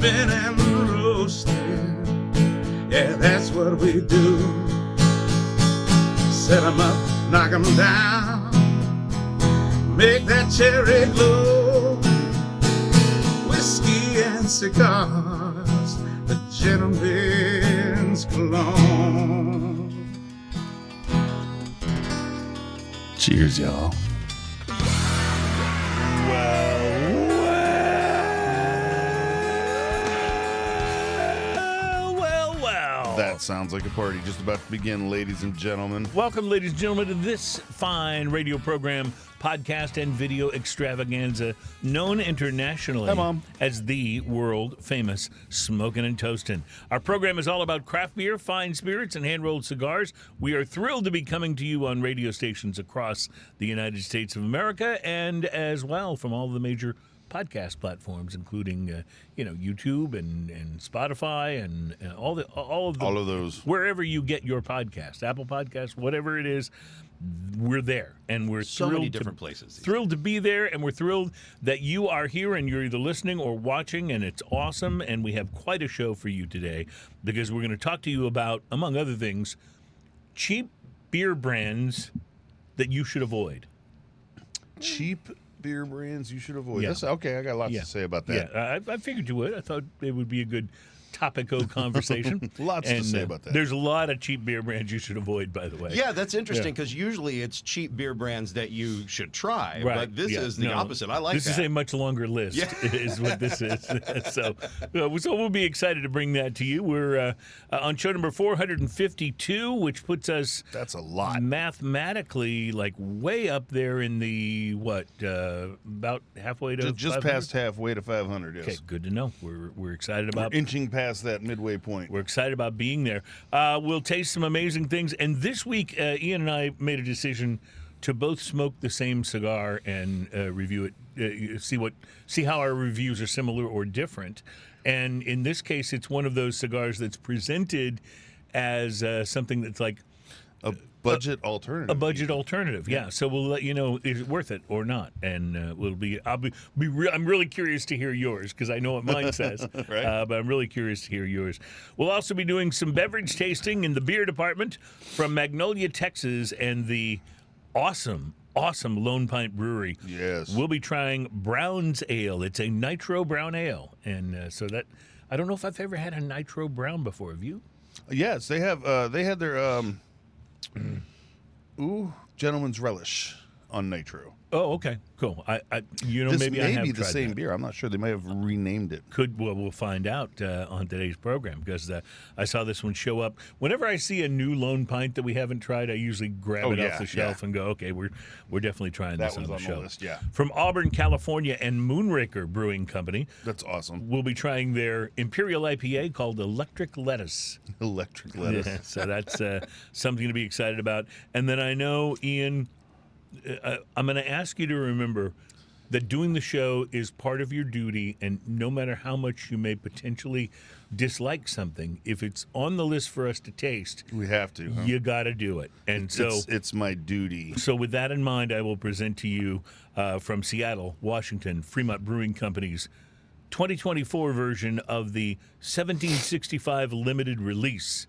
sipping and roasting. Yeah, that's what we do. Set 'em up, knock 'em down, make that cherry glow. Whiskey and cigars, the gentleman's cologne. Cheers, y'all. That sounds like a party just about to begin, ladies and gentlemen. Welcome, ladies and gentlemen, to this fine radio program, podcast, and video extravaganza known internationally as the world-famous Smokin' and Toastin'. Our program is all about craft beer, fine spirits, and hand-rolled cigars. We are thrilled to be coming to you on radio stations across the United States of America and as well from all the major podcast platforms, including YouTube and Spotify and all of those, wherever you get your podcast, Apple Podcasts, whatever it is, we're there, and we're so many different places. Thrilled to be there, and we're thrilled that you are here and you're either listening or watching, and it's awesome. And we have quite a show for you today because we're going to talk to you about, among other things, cheap beer brands that you should avoid. Cheap beer brands you should avoid. Yeah. That's, okay, I got lots to say about that. Yeah, I figured you would. I thought it would be a good topical conversation. Lots to say about that. There's a lot of cheap beer brands you should avoid, by the way. Yeah, that's interesting because usually it's cheap beer brands that you should try, right. But this is the opposite. I like this that. This is a much longer list, is what this is. So we'll be excited to bring that to you. We're on show number 452, which puts us that's a lot mathematically like way up there in the about halfway to just past halfway to 500. Yes. Okay, good to know. We're excited about inching past that midway point. We're excited about being there. We'll taste some amazing things. And this week, Ian and I made a decision to both smoke the same cigar and review it, see how our reviews are similar or different. And in this case, it's one of those cigars that's presented as something that's like a budget alternative. A budget alternative, yeah. So we'll let you know is it worth it or not, and I'm really curious to hear yours because I know what mine says, right? But I'm really curious to hear yours. We'll also be doing some beverage tasting in the beer department from Magnolia, Texas, and the awesome Lone Pint Brewery. Yes, we'll be trying Brown's Ale. It's a Nitro Brown Ale, and so that I don't know if I've ever had a Nitro Brown before. Have you? Yes, they have. They had their. Gentleman's Relish on Nitro. Oh, okay, cool. This maybe I have be the tried same that. beer. I'm not sure. They might have renamed it. We'll find out on today's program because I saw this one show up. Whenever I see a new Lone Pint that we haven't tried, I usually grab it off the shelf and go, okay, we're definitely trying this on the show. The list, yeah. From Auburn, California, and Moonraker Brewing Company. That's awesome. We'll be trying their Imperial IPA called Electric Lettuce. Electric Lettuce. Yeah, so that's something to be excited about. And then I know, Ian, I'm going to ask you to remember that doing the show is part of your duty, and no matter how much you may potentially dislike something, if it's on the list for us to taste, we have to. You got to do it. And it's my duty. So with that in mind, I will present to you from Seattle, Washington, Fremont Brewing Company's 2024 version of the 1765 limited release,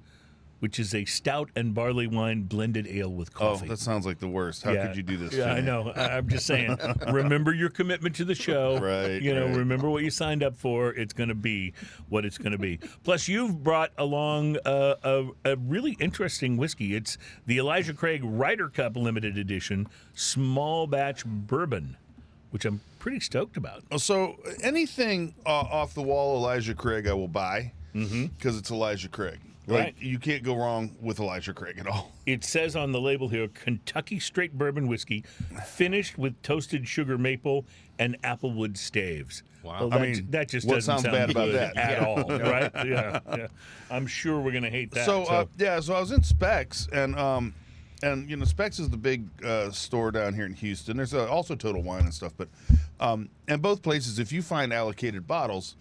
which is a stout and barley wine blended ale with coffee. Oh, that sounds like the worst. How could you do this? Yeah, I know. I'm just saying. Remember your commitment to the show. Right. Remember what you signed up for. It's going to be what it's going to be. Plus, you've brought along a really interesting whiskey. It's the Elijah Craig Ryder Cup limited edition small batch bourbon, which I'm pretty stoked about. So anything off the wall Elijah Craig I will buy because it's Elijah Craig. Right. You can't go wrong with Elijah Craig at all. It says on the label here, Kentucky straight bourbon whiskey, finished with toasted sugar maple and applewood staves. Wow. Well, that just what sounds bad about good that? at all, right? Yeah. I'm sure we're going to hate that. So I was in Specs, and Specs is the big store down here in Houston. There's also Total Wine and stuff, but and both places, if you find allocated bottles,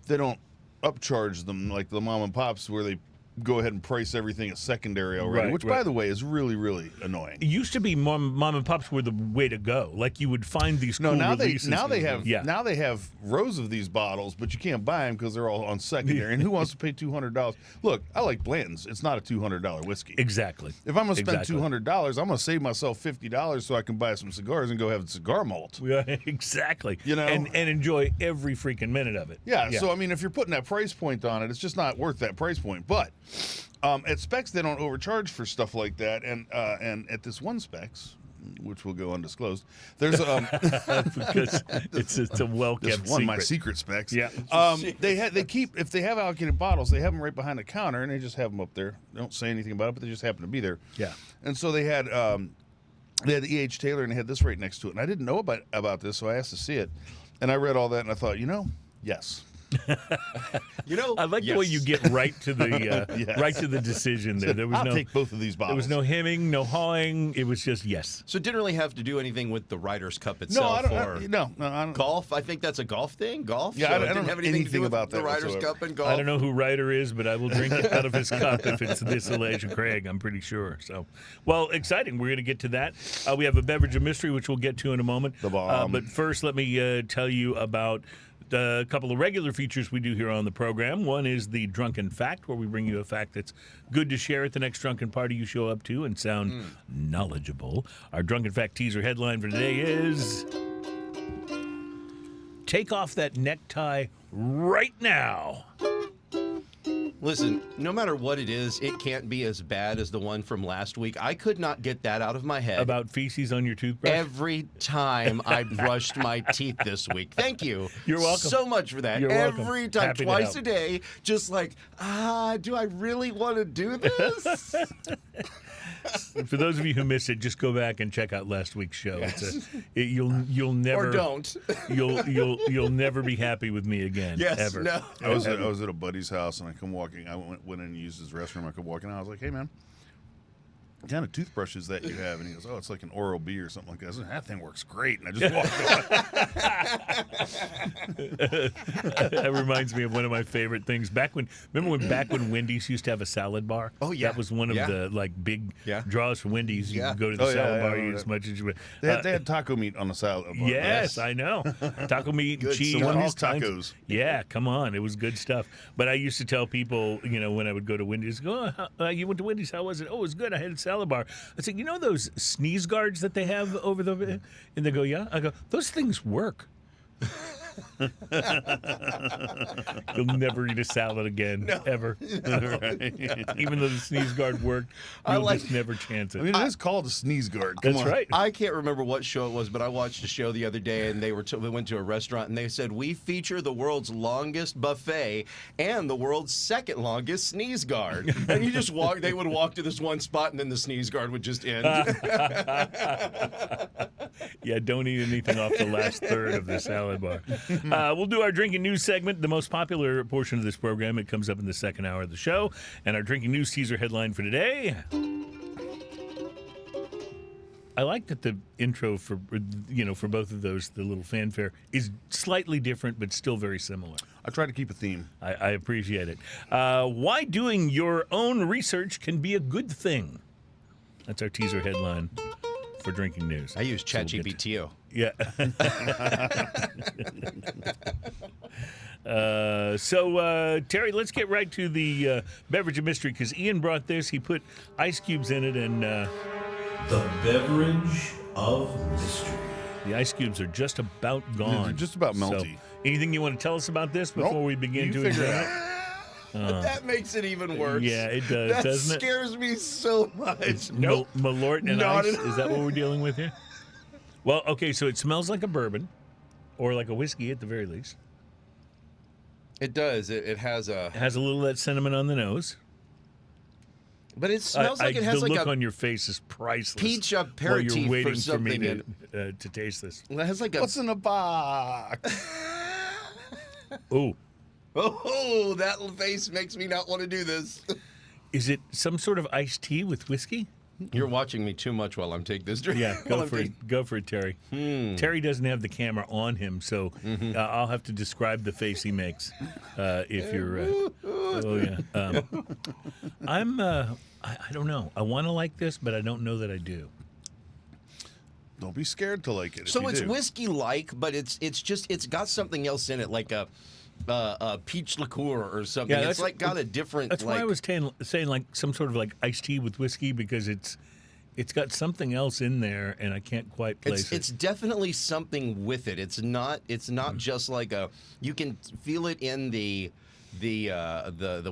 they don't upcharge them like the mom and pops where they go ahead and price everything at secondary already, Right, which, right. by the way, is really, really annoying. It used to be mom and pops were the way to go. Like you would find these cool releases. Now they have Yeah. now they have rows of these bottles, but you can't buy them because they're all on secondary. And who wants to pay $200? Look, I like Blanton's. It's not a $200 whiskey. Exactly. If I'm gonna spend Exactly. $200, I'm gonna save myself $50 so I can buy some cigars and go have a cigar malt. Yeah, exactly. You know? and enjoy every freaking minute of it. Yeah, so I mean, if you're putting that price point on it, it's just not worth that price point. But at Specs, they don't overcharge for stuff like that, and at this one Specs, which will go undisclosed, there's Because it's a well this kept one secret. my secret Specs. Yeah. They keep, if they have allocated bottles, they have them right behind the counter, and they just have them up there. They don't say anything about it, but they just happen to be there. Yeah. And so they had the E.H. Taylor, and they had this right next to it, and I didn't know about this, so I asked to see it, and I read all that, and I thought, yes. I like the way you get right to the Yes. right to the decision there. There was I'll no take both of these there bottles. was no hemming, no hawing. It was just yes. So it didn't really have to do anything with the Ryder's Cup No, itself I don't. or I don't. golf. I think that's a golf thing. Golf. Yeah, so I it don't didn't know have anything to do anything with about the that Ryder's whatsoever. Cup and golf. I don't know who Ryder is, but I will drink it out of his cup if it's this Elijah Craig. I'm pretty sure. So, well, exciting. We're going to get to that. We have a beverage of mystery, which we'll get to in a moment. The bomb. But first, let me tell you about a couple of regular features we do here on the program. One is the Drunken Fact, where we bring you a fact that's good to share at the next drunken party you show up to and sound knowledgeable. Our Drunken Fact teaser headline for today is "Take off that necktie right now." Listen, no matter what it is, it can't be as bad as the one from last week. I could not get that out of my head. About feces on your toothbrush? Every time I brushed my teeth this week. Thank you. You're welcome. So much for that. You're welcome. Every time, Happy to twice help. a day, just like, do I really want to do this? For those of you who missed it, just go back and check out last week's show. You'll never Or don't. you'll never be happy with me again. Yes, ever. no. I was at a buddy's house, and I come walking. I went in and used his restroom. I come walking out. I was like, "Hey, man, what kind of toothbrushes that you have?" And he goes, "Oh, it's like an Oral-B or something like that." I said, "That thing works great." And I just walked away. That reminds me of one of my favorite things. Back when Wendy's used to have a salad bar? Oh, yeah. That was one of Yeah. the big Yeah. draws for Wendy's. You Yeah. could go to the Oh, yeah, salad yeah, bar, I eat remember as that. much as you They had taco meat on the salad bar. Yes, I know. Taco meat, Good cheese, stuff. all Wendy's kinds. tacos. Yeah, come on. It was good stuff. But I used to tell people, when I would go to Wendy's, you went to Wendy's, how was it? Oh, it was good. I had a salad bar. I said, those sneeze guards that they have over the... And they go, yeah? I go, those things work. You'll never eat a salad again, ever. Even though the sneeze guard worked, you'll just never chance it. I mean, it is called a sneeze guard. Come That's on. right. I can't remember what show it was, but I watched a show the other day, and we went to a restaurant, and they said, we feature the world's longest buffet and the world's second longest sneeze guard. And they would walk to this one spot, and then the sneeze guard would just end. Yeah, don't eat anything off the last third of the salad bar. We'll do our drinking news segment, the most popular portion of this program. It comes up in the second hour of the show. And our drinking news teaser headline for today. I like that the intro for both of those, the little fanfare, is slightly different but still very similar. I try to keep a theme. I appreciate it. Why doing your own research can be a good thing. That's our teaser headline for drinking news. I use So we'll get to- ChatGPT. Yeah. So, Terry, let's get right to the beverage of mystery, because Ian brought this. He put ice cubes in it, and The beverage of mystery. the ice cubes are just about gone. They're just about So, melty. anything you want to tell us about this before Nope. we begin You to figure it examine out. That makes it even worse. Yeah, it does, That doesn't it? scares me so much. Malort and Not ice? at Is that what we're dealing with here? Well, okay, so it smells like a bourbon, or like a whiskey at the very least. It does. It has a... It has a little of that cinnamon on the nose. But it smells like it has the like look a... on your face is priceless. peach while aperitif you're or waiting for me something to taste this. It has like a... What's in the box? Ooh, that face makes me not want to do this. is it some sort of iced tea with whiskey? You're watching me too much while I'm taking this drink. Yeah, go for it, Terry. Terry doesn't have the camera on him, so I'll have to describe the face he makes if you're. Oh yeah. I don't know. I want to like this, but I don't know that I do. Don't be scared to like it. So it's whiskey-like, but it's got something else in it, like a peach liqueur or something. Yeah, it's like got a different. That's why I was saying like some sort of like iced tea with whiskey, because it's got something else in there, and I can't quite place it. It's definitely something with it. It's not just like a. You can feel it in the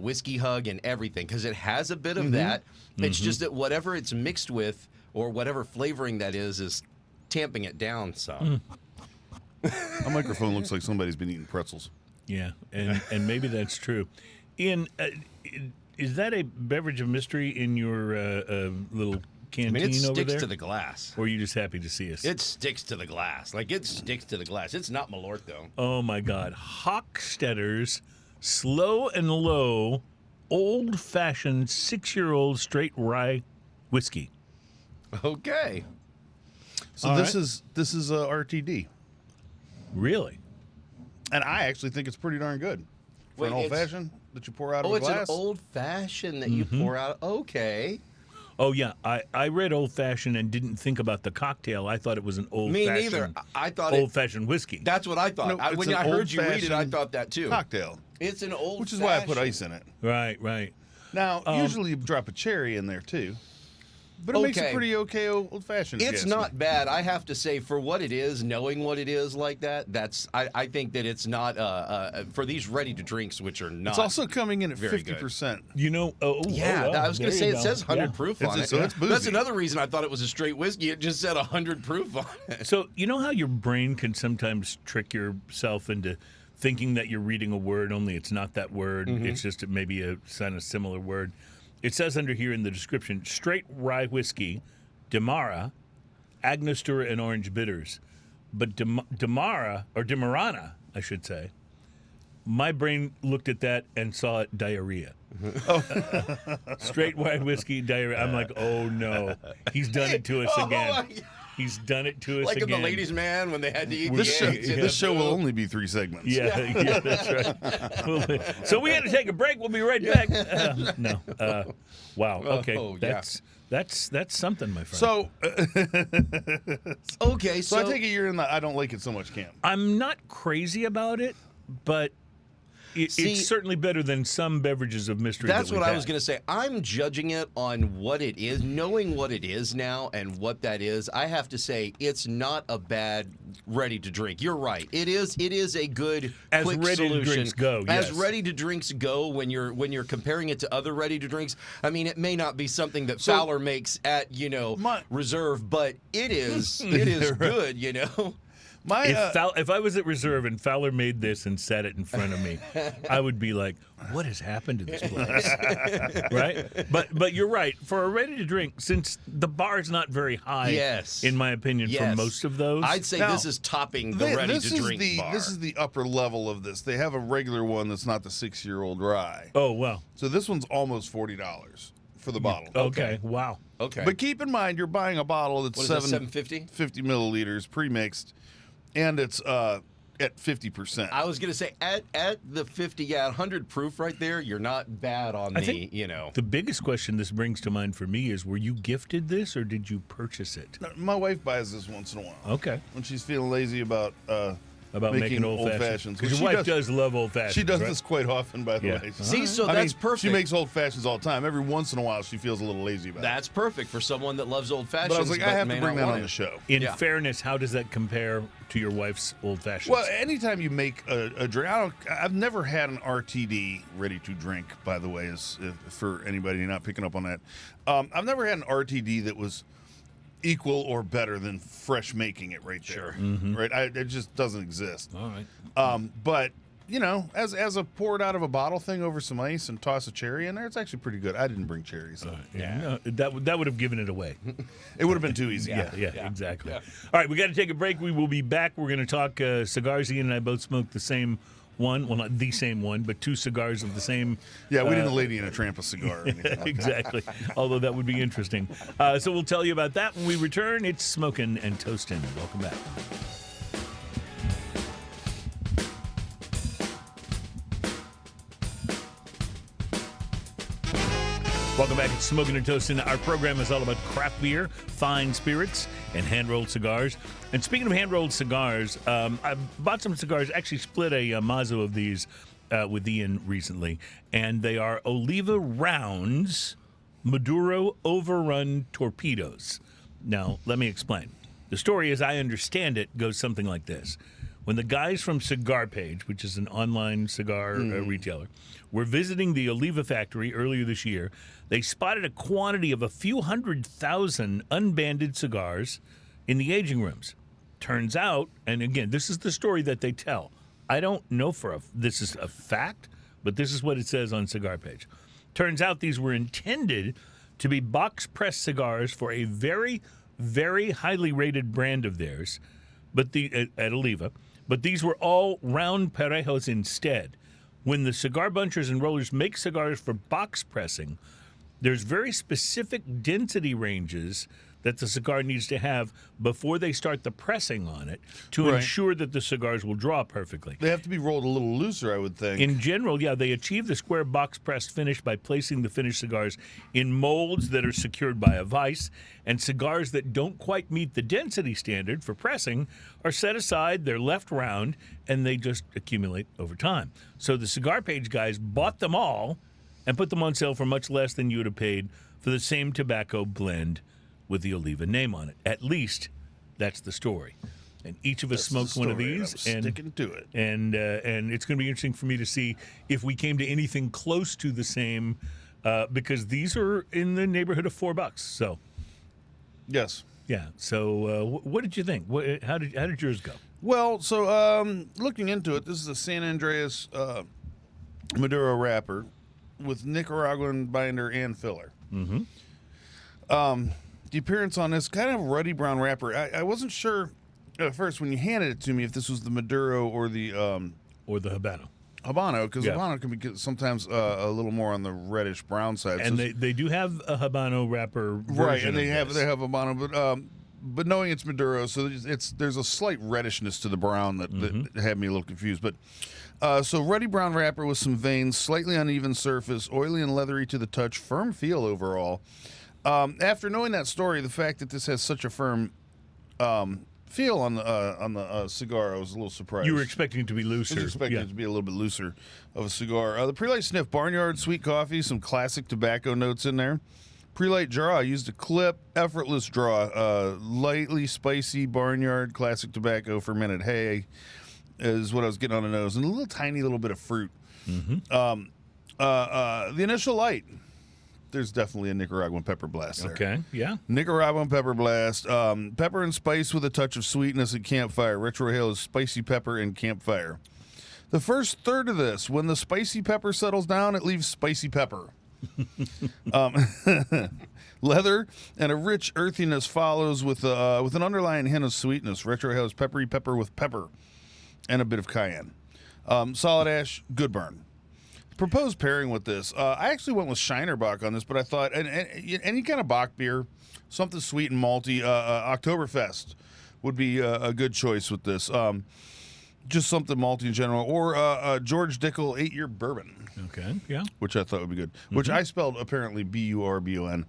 whiskey hug and everything, because it has a bit of that. It's just that whatever it's mixed with, or whatever flavoring that is tamping it down some. A microphone looks like somebody's been eating pretzels. Yeah, and maybe that's true. Ian, is that a beverage of mystery in your little canteen it over there? sticks to the glass. Or are you just happy to see us? It sticks to the glass. Like, it sticks to the glass. It's not Malort, though. Oh, my God. Hochstetter's Slow and Low old-fashioned 6-year-old straight rye whiskey. Okay. So this is a RTD. Really? And I actually think it's pretty darn good. For an old-fashioned that you pour out of a glass. Oh, it's an old-fashioned that you pour out. Okay. Oh, yeah. I read old-fashioned and didn't think about the cocktail. I thought it was an old-fashioned. Me neither. I thought old-fashioned whiskey. That's what I thought. No, when I heard you read it, I thought that too. Cocktail. It's an old-fashioned. Which is why I put ice in it. Right. Now, usually you drop a cherry in there too. But it makes it pretty okay old-fashioned. It's not bad. I have to say, for what it is, knowing what it is like that, I think that it's not for these ready-to-drinks, which are not. It's also coming in at very 50%. You know, I was going to say it says 100 Yeah. proof on it. So it's boozy. That's another reason I thought it was a straight whiskey. It just said 100 proof on it. So you know how your brain can sometimes trick yourself into thinking that you're reading a word, only it's not that word. It's just maybe a kind of similar word. It says under here in the description, straight rye whiskey, Demarara, Angostura, and orange bitters. But Demarana, I should say, my brain looked at that and saw it diarrhea. Straight rye whiskey, diarrhea. I'm like, oh no, he's done it to us again. He's done it to us like again. in The Ladies' Man when they had to eat This show will only be 3 segments. Yeah, that's right. So we had to take a break. We'll be right back. Wow. Okay. That's something, my friend. So, okay. So I take it you're in the I don't like it so much camp. I'm not crazy about it, but it's certainly better than some beverages of mystery. That's what I was going to say. I'm judging it on what it is, knowing what it is now and what that is. I have to say it's not a bad ready to drink. You're right. It is a good as quick ready solution. to drinks go. Yes. As ready to drinks go when you're comparing it to other ready to drinks. I mean, it may not be something that Fowler makes at Reserve, but it is good. If I was at Reserve and Fowler made this and set it in front of me, I would be like, what has happened to this place? Right? But you're right. For a ready-to-drink, since the bar is not very high, in my opinion, for most of those. I'd say this is topping the ready-to-drink bar. This is the upper level of this. They have a regular one that's not the 6-year-old rye. Oh, wow. So this one's almost $40 for the bottle. Okay. Wow. Okay. But keep in mind, you're buying a bottle that's 750? 50 milliliters pre-mixed. And it's at 50%. I was going to say, at the 50, 100 proof right there, you're not bad on The biggest question this brings to mind for me is, were you gifted this or did you purchase it? No, my wife buys this once in a while. Okay. When she's feeling lazy about making old fashions. Because your wife does love old fashions. She does this quite often, by the way. See, so that's perfect. She makes old fashions all the time. Every once in a while, she feels a little lazy about it. That's perfect for someone that loves old fashions. But I was like, I have to bring that on the show. In fairness, how does that compare to your wife's old fashions? Well, anytime you make a drink, I've never had an RTD ready to drink. By the way, for anybody not picking up on that, I've never had an RTD that was equal or better than fresh making it right there. Right? It just doesn't exist. All right. But as a poured out of a bottle thing over some ice and toss a cherry in there, it's actually pretty good. I didn't bring cherries. So. No, that would have given it away. It would have been too easy. Yeah, exactly. Yeah. All right, we got to take a break. We will be back. We're going to talk cigars. Ian and I both smoke the same one, well, not the same one, but 2 cigars of the same. Yeah, we didn't Lady in a Tramp a cigar or anything like that. Exactly. Although that would be interesting. So we'll tell you about that when we return. It's Smokin' and Toastin'. Welcome back. Welcome back. It's Smokin' and Toastin'. Our program is all about craft beer, fine spirits, and hand-rolled cigars. And speaking of hand-rolled cigars, I bought some cigars, actually split a mazzo of these with Ian recently, and they are Oliva Rounds Maduro Overrun Torpedoes. Now, let me explain. The story, as I understand it, goes something like this. When the guys from Cigar Page, which is an online cigar retailer, were visiting the Oliva factory earlier this year, they spotted a quantity of a few 100,000 unbanded cigars in the aging rooms. Turns out, and again, this is the story that they tell. I don't know this is a fact, but this is what it says on Cigar Page. Turns out these were intended to be box-pressed cigars for a very, very highly rated brand of theirs, but at Oliva. But these were all round parejos instead. When the cigar bunchers and rollers make cigars for box pressing, there's very specific density ranges that the cigar needs to have before they start the pressing on it to ensure that the cigars will draw perfectly. They have to be rolled a little looser, I would think. In general, yeah, they achieve the square box-pressed finish by placing the finished cigars in molds that are secured by a vise, and cigars that don't quite meet the density standard for pressing are set aside, they're left round, and they just accumulate over time. So the Cigar Page guys bought them all and put them on sale for much less than you would have paid for the same tobacco blend with the Oliva name on it. At least that's the story. And each of us smoked one of these, and sticking to it. And it's going to be interesting for me to see if we came to anything close to the same, because these are in the neighborhood of $4. So, yes, yeah. So, what did you think? How did yours go? Well, so looking into it, this is a San Andreas Maduro wrapper with Nicaraguan binder and filler. Mm-hmm. The appearance on this kind of ruddy brown wrapper. I wasn't sure at first when you handed it to me if this was the Maduro or the Habano. Habano, because Habano can be sometimes a little more on the reddish brown side. And so they do have a Habano wrapper version, right? And they have this. Habano, but knowing it's Maduro, so there's a slight reddishness to the brown that had me a little confused. But so ruddy brown wrapper with some veins, slightly uneven surface, oily and leathery to the touch, firm feel overall. After knowing that story, the fact that this has such a firm feel on the cigar, I was a little surprised. You were expecting it to be looser. I was expecting it to be a little bit looser of a cigar. The pre-light sniff, barnyard, sweet coffee, some classic tobacco notes in there. Pre-light draw, I used a clip, effortless draw, lightly spicy barnyard, classic tobacco, fermented hay is what I was getting on the nose, and a little tiny little bit of fruit. Mm-hmm. The initial light. There's definitely a Nicaraguan pepper blast there. Okay, yeah. Nicaraguan pepper blast. Pepper and spice with a touch of sweetness and campfire. Retrohale is spicy pepper and campfire. The first third of this, when the spicy pepper settles down, it leaves spicy pepper. Leather and a rich earthiness follows with an underlying hint of sweetness. Retrohale is peppery pepper with pepper and a bit of cayenne. Solid ash, good burn. Proposed pairing with this, I actually went with Shinerbach on this, but I thought any kind of Bach beer, something sweet and malty, Oktoberfest would be a good choice with this. Just something malty in general, or George Dickel 8-year bourbon. Okay, yeah. Which I thought would be good. Which I spelled apparently Burbon.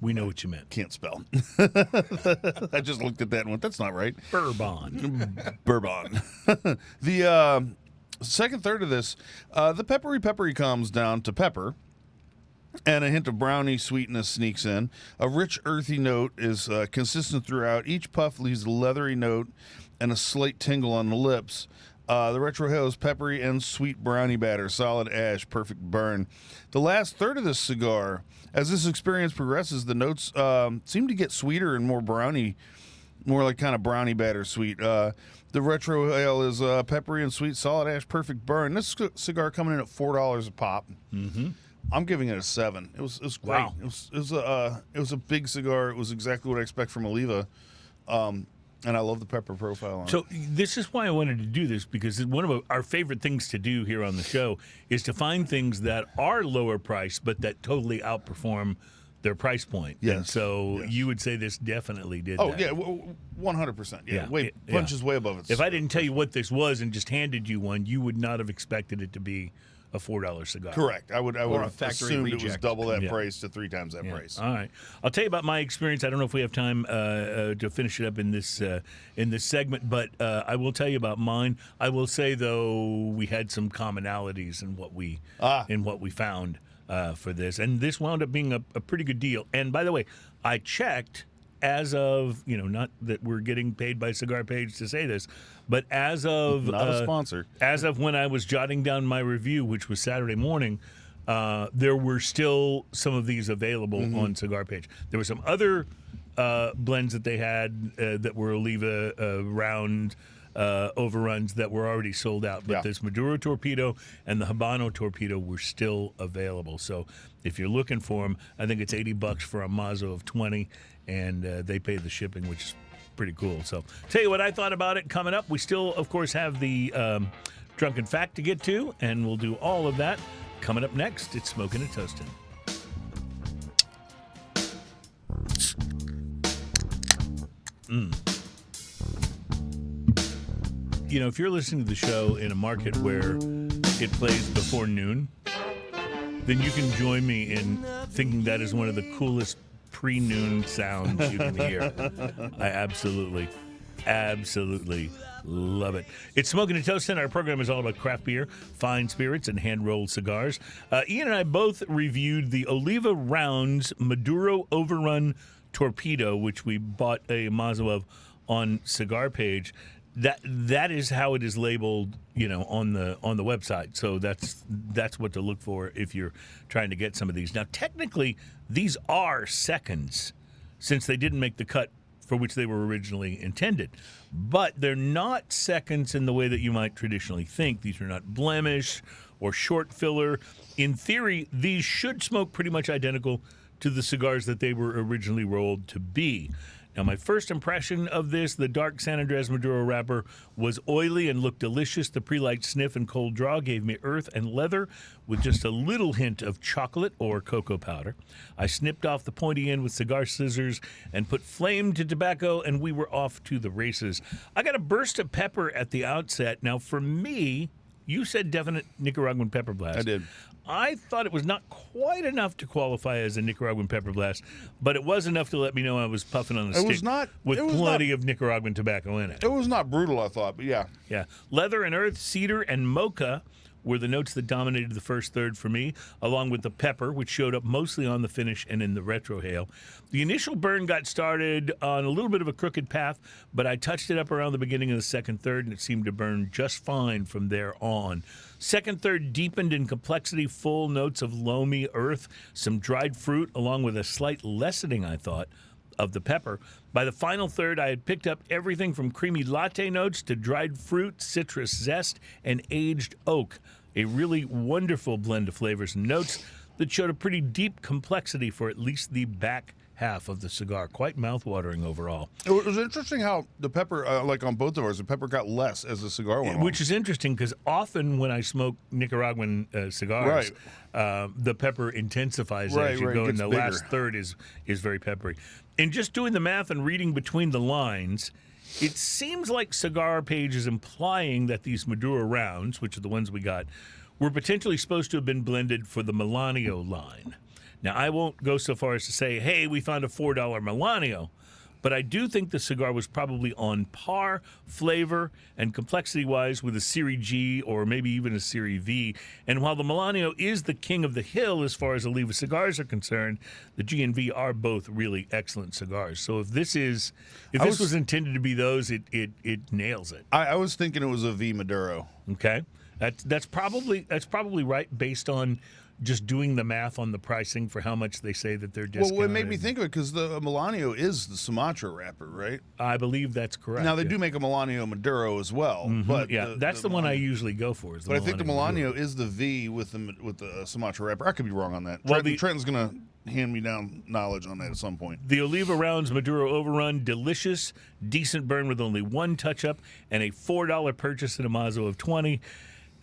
We know what you meant. Can't spell. I just looked at that and went, that's not right. Bourbon. Bourbon. The second third of this, the peppery calms down to pepper, and a hint of brownie sweetness sneaks in. A rich earthy note is consistent throughout. Each puff leaves a leathery note and a slight tingle on the lips. The retrohale is peppery and sweet brownie batter, solid ash, perfect burn. The last third of this cigar, as this experience progresses, the notes seem to get sweeter and more brownie, more like kind of brownie batter sweet. The retrohale is peppery and sweet, solid ash, perfect burn. This cigar coming in at $4 a pop. Mm-hmm. I'm giving it a 7. It was great. Wow. It was a big cigar. It was exactly what I expect from Oliva. And I love the pepper profile on it. So this is why I wanted to do this, because one of our favorite things to do here on the show is to find things that are lower priced but that totally outperform their price point. Yes. And so Yes. you would say this definitely did Oh, that. yeah, 100%. Yeah, Yeah. punches way above it. If I didn't tell you what this was and just handed you one, you would not have expected it to be a $4 cigar. Correct. I would a have factory assumed it was reject. double that Yeah. price to 3 times that Yeah. price. All right, I'll tell you about my experience. I don't know if we have time to finish it up in this segment, but I will tell you about mine. I will say though, we had some commonalities in what we found for this, and this wound up being a pretty good deal. And by the way, I checked. As of, not that we're getting paid by Cigar Page to say this, but as of Not a sponsor. As of when I was jotting down my review, which was Saturday morning, there were still some of these available on Cigar Page. There were some other blends that they had that were Oliva round overruns that were already sold out. But Yeah. this Maduro Torpedo and the Habano Torpedo were still available. So if you're looking for them, I think it's $80 for a Mazo of 20, and they pay the shipping, which is pretty cool. So tell you what I thought about it coming up. We still, of course, have the Drunken Fact to get to, and we'll do all of that coming up next. It's Smoking and Toasting. If you're listening to the show in a market where it plays before noon, then you can join me in thinking that is one of the coolest pre-noon sounds you can hear. I absolutely love it. It's Smoking and Toasting. Our program is all about craft beer, fine spirits, and hand-rolled cigars. Ian and I both reviewed the Oliva Rounds Maduro Overrun Torpedo, which we bought a Mazo of on Cigar Page. That is how it is labeled, on the website. So that's what to look for if you're trying to get some of these. Now, technically, these are seconds, since they didn't make the cut for which they were originally intended. But they're not seconds in the way that you might traditionally think. These are not blemish or short filler. In theory, these should smoke pretty much identical to the cigars that they were originally rolled to be. Now, my first impression of this, the dark San Andres Maduro wrapper, was oily and looked delicious. The pre-light sniff and cold draw gave me earth and leather with just a little hint of chocolate or cocoa powder. I snipped off the pointy end with cigar scissors and put flame to tobacco, and we were off to the races. I got a burst of pepper at the outset. Now, for me, you said definite Nicaraguan pepper blast. I did. I thought it was not quite enough to qualify as a Nicaraguan pepper blast, but it was enough to let me know I was puffing on the stick with plenty of Nicaraguan tobacco in it. It was not brutal, I thought, but yeah. Yeah. Leather and earth, cedar, and mocha were the notes that dominated the first third for me, along with the pepper, which showed up mostly on the finish and in the retrohale. The initial burn got started on a little bit of a crooked path, but I touched it up around the beginning of the second third, and it seemed to burn just fine from there on. Second third deepened in complexity, full notes of loamy earth, some dried fruit, along with a slight lessening, I thought, of the pepper. By the final third, I had picked up everything from creamy latte notes to dried fruit, citrus zest, and aged oak. A really wonderful blend of flavors and notes that showed a pretty deep complexity for at least the back half of the cigar. Quite mouthwatering overall. It was interesting how the pepper, like on both of ours, the pepper got less as the cigar went on. Which is interesting because often when I smoke Nicaraguan cigars, the pepper intensifies as you go, and the last third is very peppery. In just doing the math and reading between the lines, it seems like Cigar Page is implying that these Maduro rounds, which are the ones we got, were potentially supposed to have been blended for the Melanio line. Now, I won't go so far as to say, hey, we found a $4 Melanio, but I do think the cigar was probably on par, flavor, and complexity-wise with a Series G or maybe even a Series V. And while the Melanio is the king of the hill as far as Oliva cigars are concerned, the G and V are both really excellent cigars. So if this was intended to be those, it nails it. I was thinking it was a V Maduro. Okay, that's probably right based on just doing the math on the pricing for how much they say that they're discounted. Well, it made me think of it because the Melanio is the Sumatra wrapper, right? I believe that's correct. Now, they do make a Melanio Maduro as well. But Yeah, that's the one I usually go for. Is the But I think the Maduro. Melanio is the V with the Sumatra wrapper. I could be wrong on that. Well, Trenton's going to hand me down knowledge on that at some point. The Oliva Rounds Maduro Overrun, delicious, decent burn with only one touch-up, and a $4 purchase at a Mazzo of 20.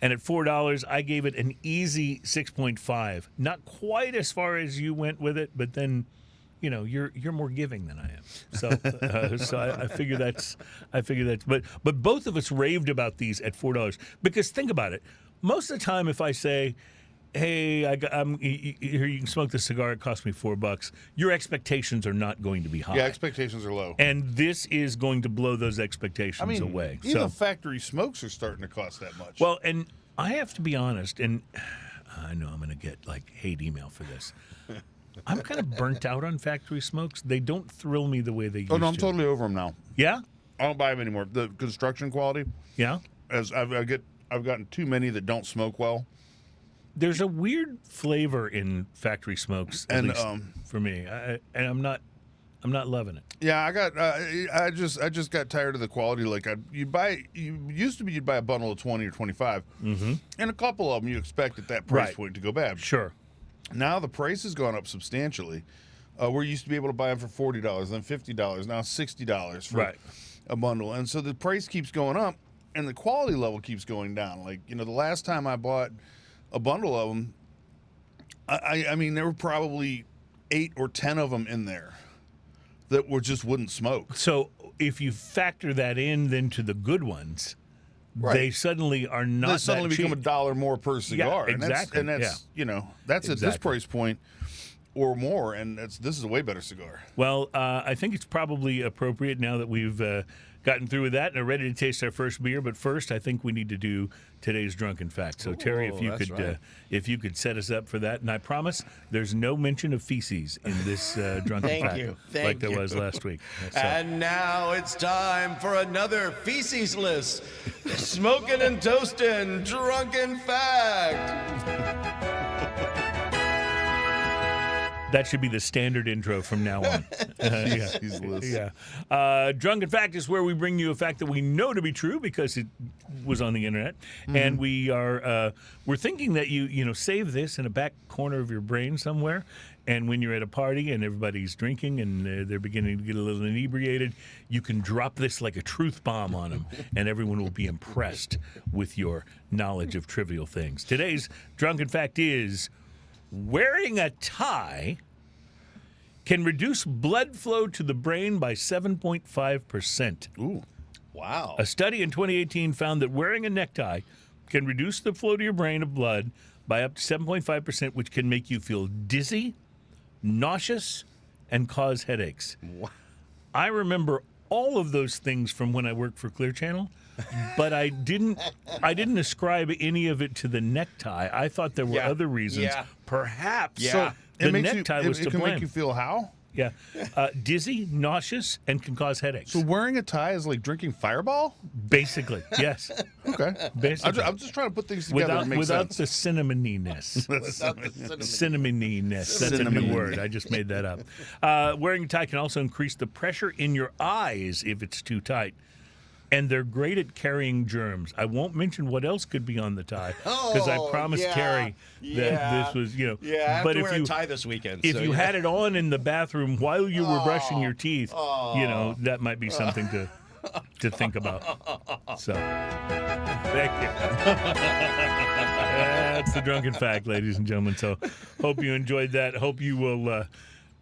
And at $4, I gave it an easy 6.5. Not quite as far as you went with it, but then, you're more giving than I am. So, I figure that's. But both of us raved about these at $4 because think about it. Most of the time, if I say, "Hey, here you can smoke this cigar. It cost me $4," your expectations are not going to be high. Yeah, expectations are low. And this is going to blow those expectations away. Even factory smokes are starting to cost that much. Well, and I have to be honest, and I know I'm going to get hate email for this. I'm kind of burnt out on factory smokes. They don't thrill me the way they used to. Oh, no, I'm totally over them now. Yeah? I don't buy them anymore. The construction quality, Yeah? as I've gotten too many that don't smoke well. There's a weird flavor in factory smokes, at And, least for me. And I'm not loving it. Yeah, I just got tired of the quality. You'd buy a bundle of 20 or 25, and a couple of them you expect at that price Right. point to go bad. Sure. Now the price has gone up substantially. We used to be able to buy them for $40, then $50, now $60 for Right. a bundle, and so the price keeps going up, and the quality level keeps going down. The last time I bought a bundle of them, I mean there were probably 8 or 10 of them in there that wouldn't smoke. So if you factor that in then to the good ones, Right. they suddenly are not They suddenly that cheap. become $1 more per cigar. exactly, And that's that's at this Exactly. price point or more, and this is a way better cigar. Well, I think it's probably appropriate now that we've gotten through with that and are ready to taste our first beer. But first, I think we need to do today's drunken fact. So, Terry, if you could set us up for that, and I promise there's no mention of feces in this drunken fact like there was last week. And now it's time for another feces-less, smoking and toasting drunken fact. That should be the standard intro from now on. Drunken Fact is where we bring you a fact that we know to be true because it was on the internet, and we're thinking that you save this in a back corner of your brain somewhere, and when you're at a party and everybody's drinking and they're beginning to get a little inebriated, you can drop this like a truth bomb on them, and everyone will be impressed with your knowledge of trivial things. Today's Drunken Fact is: wearing a tie can reduce blood flow to the brain by 7.5%. Ooh. Wow. A study in 2018 found that wearing a necktie can reduce the flow to your brain of blood by up to 7.5%, which can make you feel dizzy, nauseous, and cause headaches. Wow. I remember all of those things from when I worked for Clear Channel, but I didn't ascribe any of it to the necktie. I thought there were other reasons. Yeah. Perhaps So the necktie was it to can blame. make you feel how? Yeah. Dizzy, nauseous, and can cause headaches. So wearing a tie is like drinking Fireball? Basically, yes. Okay. Basically. I'm just trying to put things together and make without sense. the cinnamoniness. Cinnamoniness. That's a new word. I just made that up. Wearing a tie can also increase the pressure in your eyes if it's too tight. And they're great at carrying germs. I won't mention what else could be on the tie because I promised Carrie that this was, Yeah, I have but to if wear you a tie this weekend. if so you yeah. had it on in the bathroom while you were brushing your teeth, that might be something to think about. So, thank you. That's the drunken fact, ladies and gentlemen. So, hope you enjoyed that. Hope you will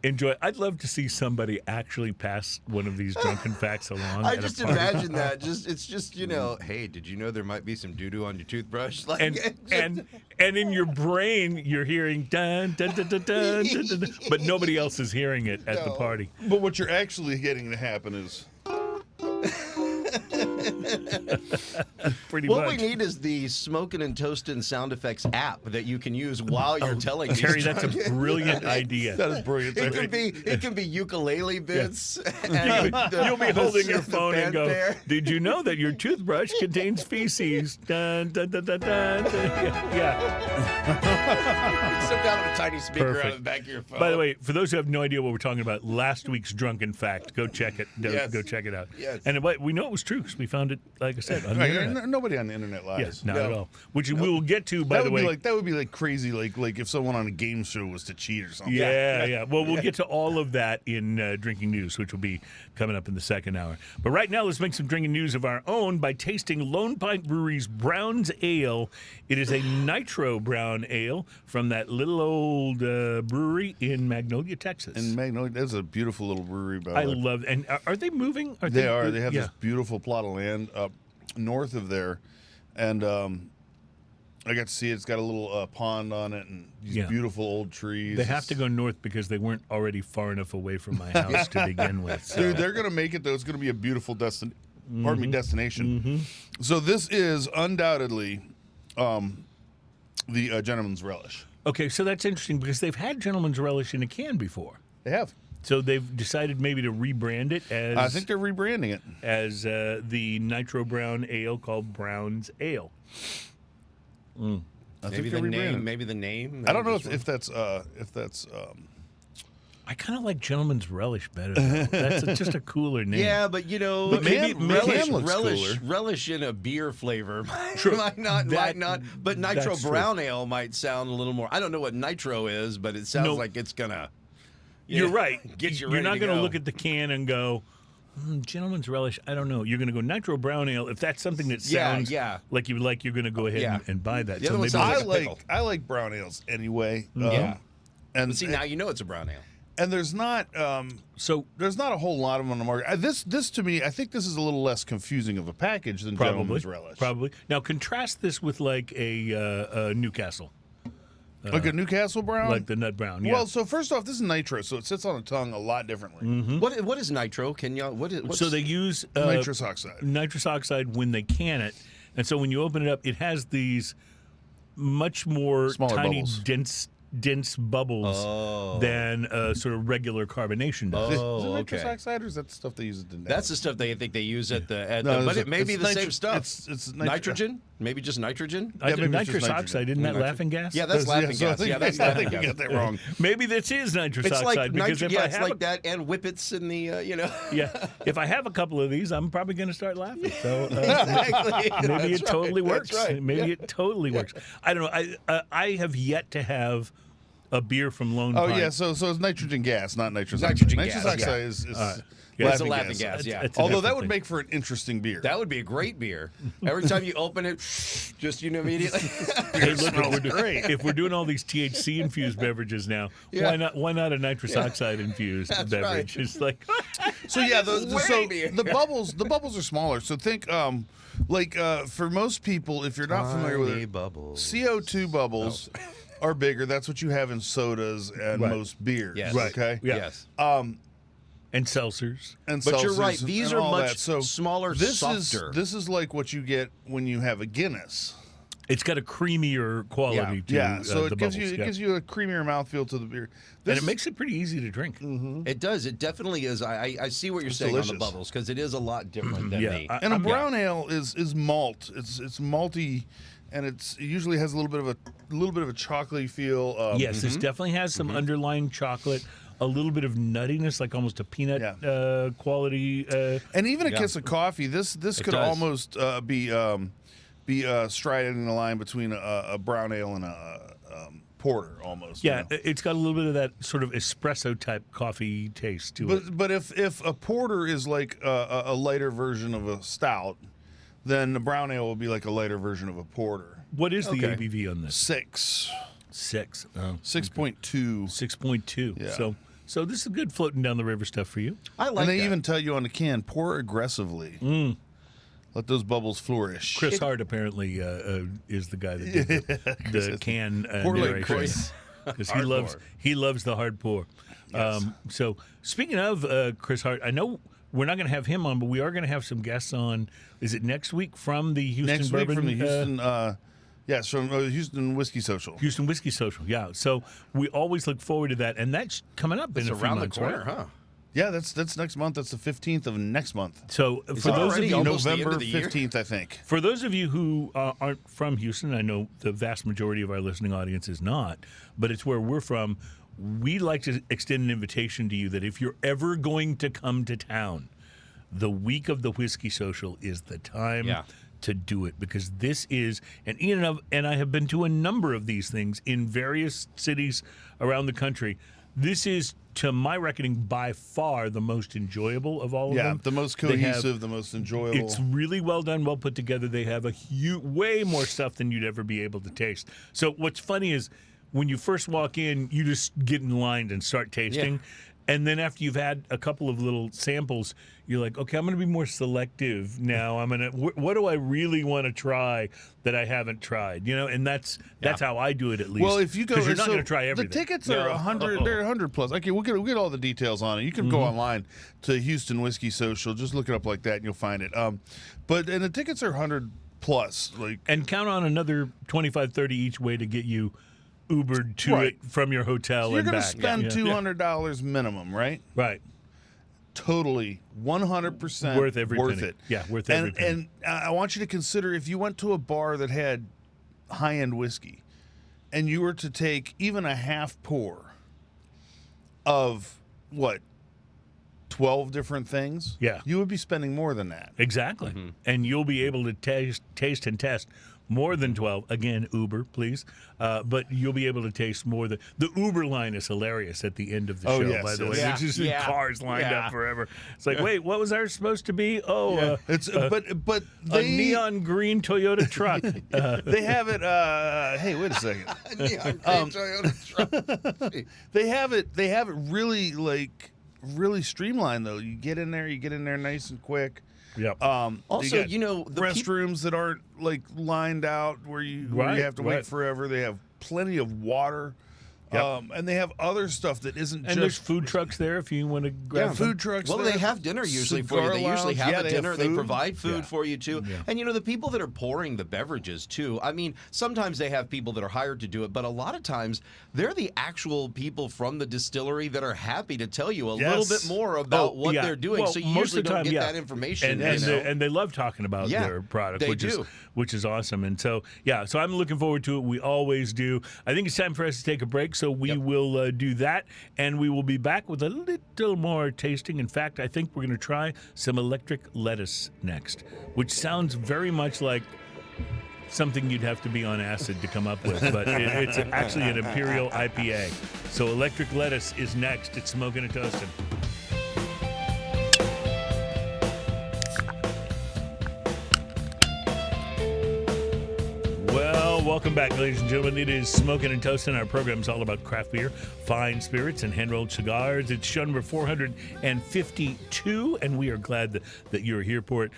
enjoy. I'd love to see somebody actually pass one of these drunken facts along. I at just a party. imagine that. It's just hey, did you know there might be some doo-doo on your toothbrush? Like, And in your brain, you're hearing dun dun dun dun dun, dun, dun, dun, but nobody else is hearing it at the party. But what you're actually getting to happen is Pretty what much. we need is the Smoking and Toasting sound effects app that you can use while you're telling these Terry, that's a drunken- brilliant idea. that is brilliant. It can be ukulele bits. And You'll be holding your the phone and go, fanfare. did you know that your toothbrush contains feces? Dun, dun, dun, dun, dun, dun. Yeah. some kind of a tiny speaker Perfect. out of the back of your phone. By the way, for those who have no idea what we're talking about, last week's drunken fact, go check it. Yes. Go check it out. Yes. And we know it was true because we found it, like I said, on the Right, internet. nobody on the internet lies. Yes, not at all. Which we will get to, by That the would way. be like that would be like crazy, like if someone on a game show was to cheat or something. Yeah. Well, we'll get to all of that in drinking news, which will be coming up in the second hour. But right now, let's make some drinking news of our own by tasting Lone Pint Brewery's Brown's Ale. It is a Nitro Brown Ale from that little old brewery in Magnolia, Texas. And Magnolia, that's a beautiful little brewery. By the I way. love. And are they moving? They are. They have yeah. this beautiful plot of land up north of there, and I got to see it. It's got a little pond on it and these beautiful old trees. They have to go north because they weren't already far enough away from my house to begin with. So. Dude, they're gonna make it though. It's gonna be a beautiful destination. So this is undoubtedly the Gentleman's Relish. Okay, so that's interesting because they've had Gentleman's Relish in a can before. They have. So they've decided maybe to rebrand it as I think they're rebranding it as the Nitro Brown Ale called Brown's Ale. I maybe think the they're name. rebranding. Maybe the name. I don't know Maybe if that's I kind of like Gentleman's Relish better. Though. That's just a cooler name. Yeah, but you know, But maybe- can maybe- looks cooler. relish in a beer flavor True. might not. But Nitro that's true. Brown Ale might sound a little more. I don't know what Nitro is, but it sounds No. like it's gonna. You're right. Get you You're ready not to going to go. look at the can and go, Gentleman's Relish. I don't know. You're going to go Nitro Brown Ale. If that's something that sounds like you like, you're going to go ahead and buy that. The other one maybe sounds that's- like a pickle. I like brown ales anyway. Yeah. And But see, now you know it's a brown ale. and there's not there's not a whole lot of them on the market. This to me, I think this is a little less confusing of a package than Gentleman's Relish. Probably. Now contrast this with like a Newcastle, Like a Newcastle Brown? like the Nut Brown. Yeah. Well, so first off, this is nitro, so it sits on the tongue a lot differently. What is nitro? Can y'all? What's so they use Nitrous oxide. nitrous oxide when they can it, and so when you open it up, it has these much more Smaller tiny, bubbles. dense bubbles than sort of regular carbonation does. Is it Oh, nitrous okay. oxide or is that the stuff they use at the That's the stuff they think they use at the. No, But it may it's be the same nitro- stuff. it's nitrogen? Maybe just nitrogen? I think maybe it's nitrous just oxide, nitrogen. isn't that Nitrogen. laughing gas? Yeah, that's laughing so I gas. think- Yeah, that's I laughing think you gas. got that wrong. Maybe this is nitrous It's oxide like because nitro, if yeah, I it's have like that and whippets in the yeah, if I have a couple of these, I'm probably going to start laughing. So exactly. maybe it That's totally right. works. That's right. Maybe it totally works. I don't know. I have yet to have a beer from Lone Oh Pint. yeah, so it's nitrogen gas, not nitrous Nitrogen oxide. Nitrous gas, oxide yeah. is Yeah, it's a laughing gas. Yeah. It's a Although that different would thing. make for an interesting beer. That would be a great beer. Every time you open it, just immediately. Hey, look, if we're doing all these THC infused beverages now, Yeah. why not a nitrous oxide infused beverage? right. It's like So yeah, Way the bubbles are smaller. So think for most people, if you're not familiar with it, bubbles. CO2 bubbles are bigger. That's what you have in sodas and Right. most beers. Yes. Right. Okay. Yeah. Yes. and seltzers. And But you're seltzers right, and- these and are all much that. So smaller, this softer. This is like what you get when you have a Guinness. It's got a creamier quality to Yeah. So the it gives bubbles. you gives you a creamier mouthfeel to the beer. and it makes it pretty easy to drink. It does. It definitely is. I see what you're saying on delicious. the bubbles because it is a lot different than Yeah, the. And a brown ale is malt. It's malty, and it usually has a little bit of a chocolatey feel. Yes, this definitely has some underlying chocolate, a little bit of nuttiness, like almost a peanut quality. and even a kiss of coffee. This could does. almost be striding the line between a brown ale and a porter, almost. Yeah, you know? it's got a little bit of that sort of espresso type coffee taste to it. But if a porter is like a lighter version of a stout, then the brown ale will be like a lighter version of a porter. What is the Okay. ABV on this? 6. 6. Oh, 6.2. 6.2. Yeah. So this is good floating down the river stuff for you. I like And they that. even tell you on the can, pour aggressively. Let those bubbles flourish. Chris Hart apparently is the guy that did the can Pour like narration. Chris. Because Hard he loves the hard pour. So speaking of Chris Hart, I know we're not going to have him on, but we are going to have some guests on. Is it next week from the Houston Next week Bourbon? from the Houston, yes, from Houston Whiskey Social. Houston Whiskey Social, yeah. So we always look forward to that, and that's coming up It's in a few around the months, corner, right? huh? Yeah, that's next month. That's the 15th of next month. So for those of already you, almost the end November of the year? 15th, I think. for those of you who aren't from Houston, I know the vast majority of our listening audience is not, but it's where we're from. We like to extend an invitation to you that if you're ever going to come to town, the week of the Whiskey Social is the time to do it, because this is, and Ian and I have been to a number of these things in various cities around the country. This is, to my reckoning, by far the most enjoyable of all of them. Yeah, the most cohesive, the most enjoyable. It's really well done, well put together. They have way more stuff than you'd ever be able to taste. So what's funny is when you first walk in, you just get in line and start tasting. Yeah. And then after you've had a couple of little samples, you're like, okay, I'm going to be more selective now. I'm going to, what do I really want to try that I haven't tried? And that's how I do it, at least. Well, if you go, 'cause you're not going to try everything. The tickets are 100. They're 100 plus. Okay, we'll get all the details on it. You can go online to Houston Whiskey Social. Just look it up like that, and you'll find it. But the tickets are 100 plus. And count on another 25, 30 each way to get you Ubered to it from your hotel, So you're and going back. to spend $200 minimum, right? Right. Totally, 100% Worth every worth penny. it. Yeah, worth every penny. And I want you to consider, if you went to a bar that had high-end whiskey, and you were to take even a half pour of 12 different things? Yeah. You would be spending more than that. Exactly. And you'll be able to taste and test more than 12. Again, Uber, please. But you'll be able to taste more than... The Uber line is hilarious at the end of the show, yes, by the way. yes. There's just cars lined up forever. It's like, wait, what was ours supposed to be? It's but a they neon green Toyota truck. they have it. Hey, wait a second. They have it really streamlined though. You get in there nice and quick. Yep. Also, the restrooms that aren't lined out where you have to wait forever. They have plenty of water. Yep. And they have other stuff that isn't And just there's food trucks there if you want to grab some. food trucks. Well, there. they have dinner usually for you. Cigar They usually lounge. have Yeah, a they dinner. have They food. provide food Yeah. for you, too. Yeah. And, the people that are pouring the beverages, too, I mean, sometimes they have people that are hired to do it, but a lot of times they're the actual people from the distillery that are happy to tell you a little bit more about what they're doing. Well, so you most usually of the don't time, get that information. And they love talking about Yeah, their product, they which is awesome. And so, so I'm looking forward to it. We always do. I think it's time for us to take a break, so we will do that. And we will be back with a little more tasting. In fact, I think we're going to try some electric lettuce next, which sounds very much like something you'd have to be on acid to come up with, but it's actually an Imperial IPA. So electric lettuce is next. It's Smoking and Toasting. Welcome back, ladies and gentlemen. It is Smoking and Toasting. Our program is all about craft beer, fine spirits, and hand-rolled cigars. It's show number 452, and we are glad that you're here for it.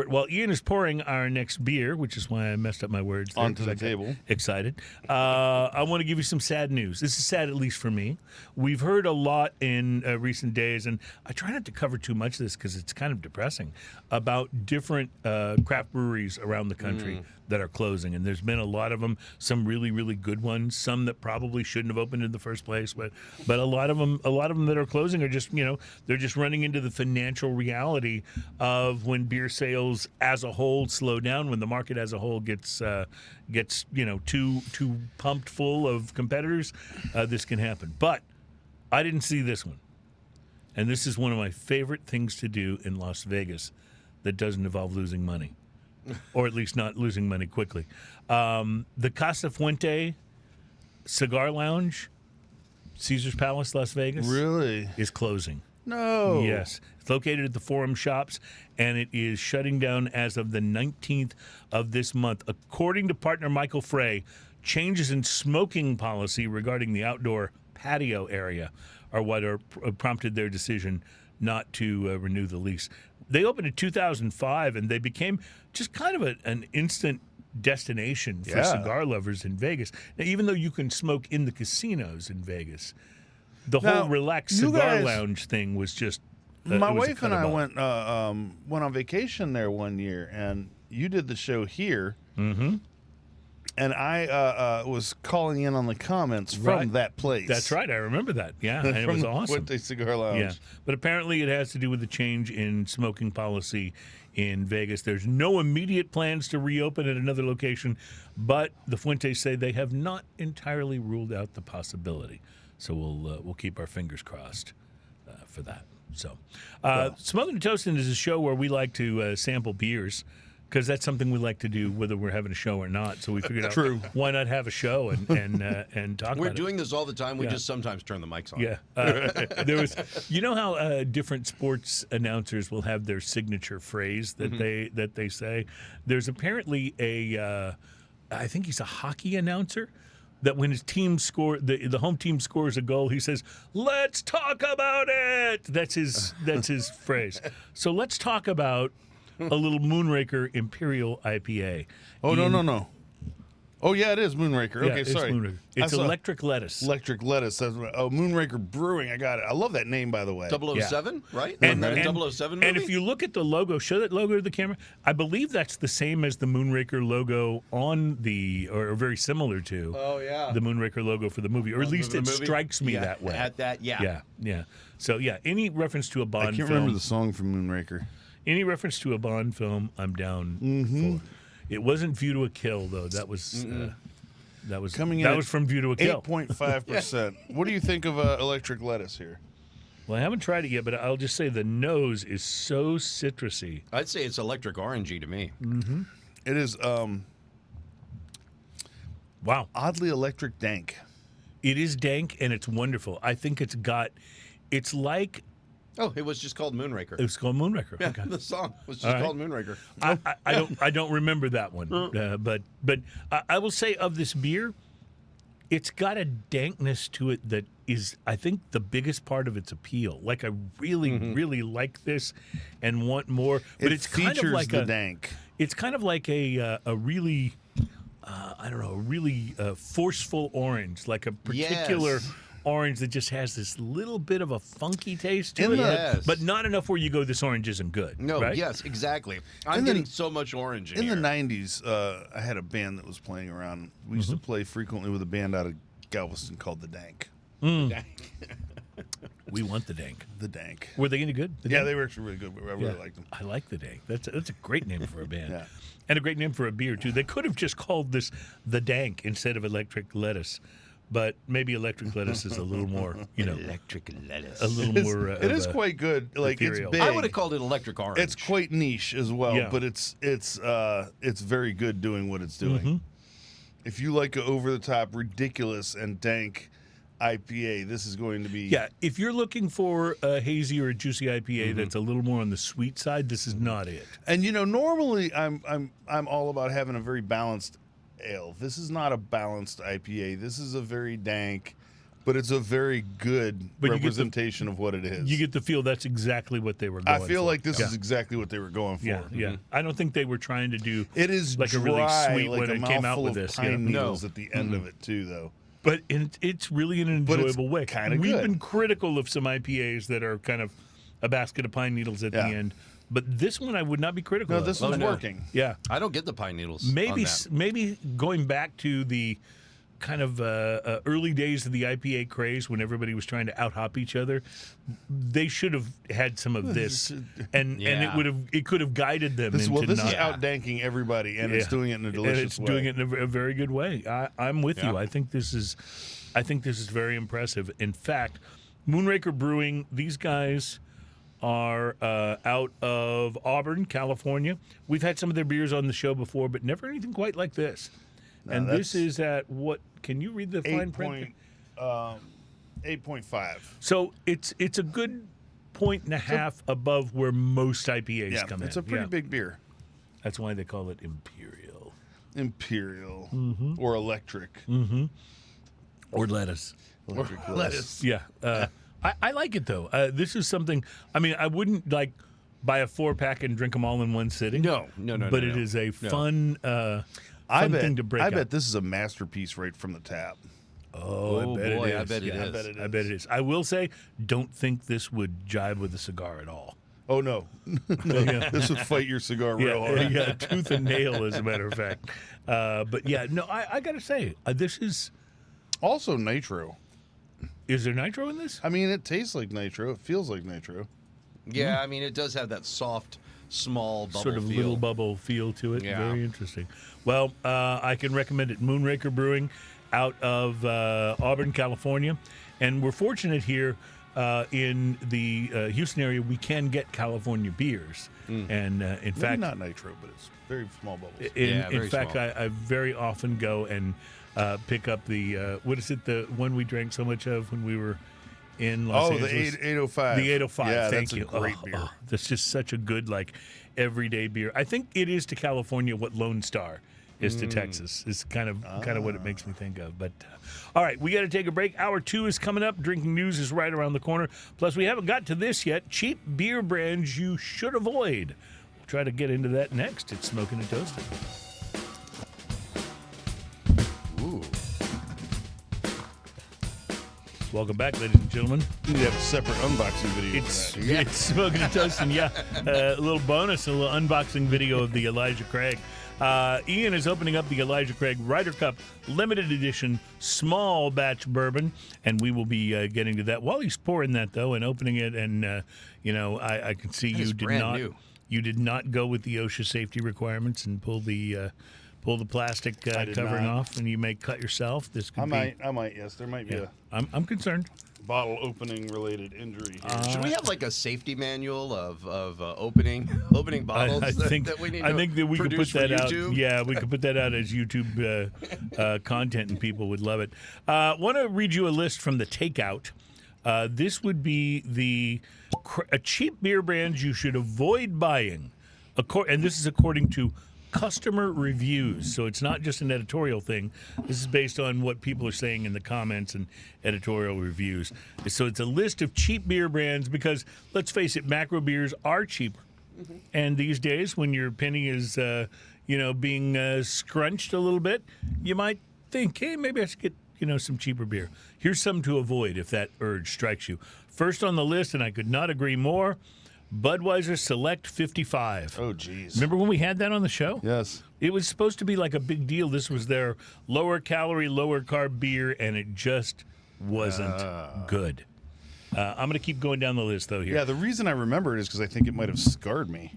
While Ian is pouring our next beer, which is why I messed up my words there, onto the table. Excited. I want to give you some sad news. This is sad, at least for me. We've heard a lot in recent days, and I try not to cover too much of this because it's kind of depressing, about different craft breweries around the country that are closing, and there's been a lot of them. Some really, really good ones. Some that probably shouldn't have opened in the first place, but a lot of them that are closing are just they're just running into the financial reality of when beer sales as a whole slow down, when the market as a whole gets too pumped full of competitors. This can happen, but I didn't see this one, and this is one of my favorite things to do in Las Vegas that doesn't involve losing money. Or at least not losing money quickly. The Casa Fuente Cigar Lounge, Caesar's Palace, Las Vegas, Really? is closing. No. Yes. It's located at the Forum Shops, and it is shutting down as of the 19th of this month. According to partner Michael Frey, changes in smoking policy regarding the outdoor patio area are what prompted their decision not to renew the lease. They opened in 2005, and they became just kind of an instant destination for cigar lovers in Vegas. Now, even though you can smoke in the casinos in Vegas, the whole relaxed cigar lounge thing was just... my wife and I went on vacation there one year, and you did the show here. Mm-hmm. and I was calling in on the comments from Right. that place. That's right. I remember that. Yeah, and it From was the awesome. Fuente Cigar Lounge. Yeah, but apparently it has to do with the change in smoking policy in Vegas. There's no immediate plans to reopen at another location, but the Fuentes say they have not entirely ruled out the possibility. So we'll keep our fingers crossed for that. So, Smoking and Toasting is a show where we like to sample beers. Because that's something we like to do, whether we're having a show or not. So we figured out, why not have a show and talk about it. We're doing this all the time. We just sometimes turn the mics on. Yeah. There was, you know how different sports announcers will have their signature phrase that they say? There's apparently I think he's a hockey announcer, that when his team the home team scores a goal, he says, "Let's talk about it." That's his phrase. So let's talk about a little Moonraker Imperial IPA. Oh, no. Oh, yeah, it is Moonraker. Yeah, Okay, it's sorry. Moonraker. It's electric lettuce. Electric lettuce. Moonraker Brewing. I got it. I love that name, by the way. 007, right? And, Isn't that and, a 007 movie? and if you look at the logo, show that logo to the camera. I believe that's the same as the Moonraker logo on or very similar to the Moonraker logo for the movie, or at least the it movie? strikes me that way. At that, yeah. Yeah. So, any reference to a Bond I can't film. remember the song from Moonraker. Any reference to a Bond film, I'm down for. It wasn't View to a Kill, though. That was Coming in that at was from View to a Kill. 8.5%. What do you think of electric lettuce here? Well, I haven't tried it yet, but I'll just say the nose is so citrusy. I'd say it's electric orangey to me. It is Wow. oddly electric dank. It is dank, and it's wonderful. I think it's like... Oh, it was just called Moonraker. It was called Moonraker. Yeah, Okay. the song was just All right. called Moonraker. I don't remember that one, but I will say of this beer, it's got a dankness to it that is, I think, the biggest part of its appeal. Like I really like this and want more. But it's kind of like the dank. It's kind of like a really, forceful orange, like a particular. Yes. Orange that just has this little bit of a funky taste to it, Yes. but not enough where you go, this orange isn't good. No, right? yes, exactly. I'm getting so much orange in In here. the 90s, I had a band that was playing around. We used to play frequently with a band out of Galveston called The Dank. We want the dank. The Dank. Were they any good? The Yeah, Dank? they were actually really good. I really liked them. I like the dank. That's a great name for a band. Yeah. And a great name for a beer, too. They could have just called this the dank instead of electric lettuce. But maybe electric lettuce is a little more, electric lettuce. a little more. It is quite good. Like ethereal. it's big. I would have called it electric orange. It's quite niche as well, Yeah. but it's very good doing what it's doing. If you like an over the top, ridiculous, and dank IPA, this is going to be. Yeah, if you're looking for a hazy or a juicy IPA that's a little more on the sweet side, this is not it. And normally I'm all about having a very balanced ale. This is not a balanced IPA. This is a very dank, but it's a very good representation of what it is. You get the feel that's exactly what they were going for. I feel like this is exactly what they were going for. Yeah. I don't think they were trying to do It is like dry, a really sweet like when a it came out mouthful with of this. pine Yeah. needles at the end of it too, though. But it's really in an But it's enjoyable way. kinda We've good. been critical of some IPAs that are kind of a basket of pine needles at the end. But this one I would not be critical No, of. this one's working. Yeah. I don't get the pine needles. Maybe going back to the kind of early days of the IPA craze when everybody was trying to out-hop each other, they should have had some of this, and it could have guided them This into is not. out-danking everybody, and it's doing it in a delicious and it's way. doing it in a very good way. I'm with you. I think this is very impressive. In fact, Moonraker Brewing, these guys are out of Auburn, California. We've had some of their beers on the show before, but never anything quite like this. And this is at what? Can you read the fine print? 8.5. So it's a good point and a half above where most IPAs come in. It's a pretty big beer. That's why they call it Imperial. Or electric. Or lettuce. Electric lettuce. Yeah. I like it, though. This is something, I mean, I wouldn't like buy a 4-pack and drink them all in one sitting. No. But it is a fun thing to break I up. bet this is a masterpiece right from the tap. Oh, I bet it is. I bet it is. I bet it is. I will say, don't think this would jibe with a cigar at all. Oh, no. Yeah. This would fight your cigar real hard. Yeah, tooth and nail, as a matter of fact. But yeah, no, I got to say, this is. Also nitro. Is there nitro in this? I mean, it tastes like nitro. It feels like nitro. Yeah, I mean, it does have that soft, small bubble Sort of feel. little bubble feel to it. Yeah. Very interesting. Well, I can recommend it. Moonraker Brewing out of Auburn, California. And we're fortunate here in the Houston area, we can get California beers. And in Maybe fact, not nitro, but it's very small bubbles. Yeah, in very fact, small. I very often go and pick up the, what is it, the one we drank so much of when we were in Los Angeles? The 805. The 805, Yeah, thank that's you. a great beer. That's just such a good, like, everyday beer. I think it is to California what Lone Star is to Texas. It's kind of what it makes me think of. But all right, we got to take a break. Hour 2 is coming up. Drinking news is right around the corner. Plus, we haven't got to this yet. Cheap beer brands you should avoid. We'll try to get into that next. It's Smoking and Toasting. Ooh. Welcome back, ladies and gentlemen. You need to have a separate unboxing video It's for that. it's Smoking and Toasting, yeah. A little bonus, a little unboxing video of the Elijah Craig. Ian is opening up the Elijah Craig Ryder Cup limited edition small batch bourbon, and we will be getting to that. While he's pouring that, though, and opening it, and, I can see That is brand new. You did not go with the OSHA safety requirements and pull the plastic did covering not. off, and you may cut yourself. This could I might, yes. There might be Yeah. I'm concerned. a bottle opening related injury here. Should we have like a safety manual of opening bottles I think that we need I to think that we could put produce for that out. YouTube? Yeah, we could put that out as YouTube content, and people would love it. Want to read you a list from the Takeout. This would be the cheap beer brands you should avoid buying, and this is according to customer reviews. So it's not just an editorial thing. This is based on what people are saying in the comments and editorial reviews. So it's a list of cheap beer brands because, let's face it, macro beers are cheaper. And these days, when your penny is, being scrunched a little bit, you might think, hey, maybe I should get, some cheaper beer. Here's some to avoid if that urge strikes you. First on the list, and I could not agree more, Budweiser Select 55. Oh, geez. Remember when we had that on the show? Yes. It was supposed to be like a big deal. This was their lower calorie, lower carb beer, and it just wasn't good. I'm going to keep going down the list, though, here. Yeah, the reason I remember it is because I think it might have scarred me.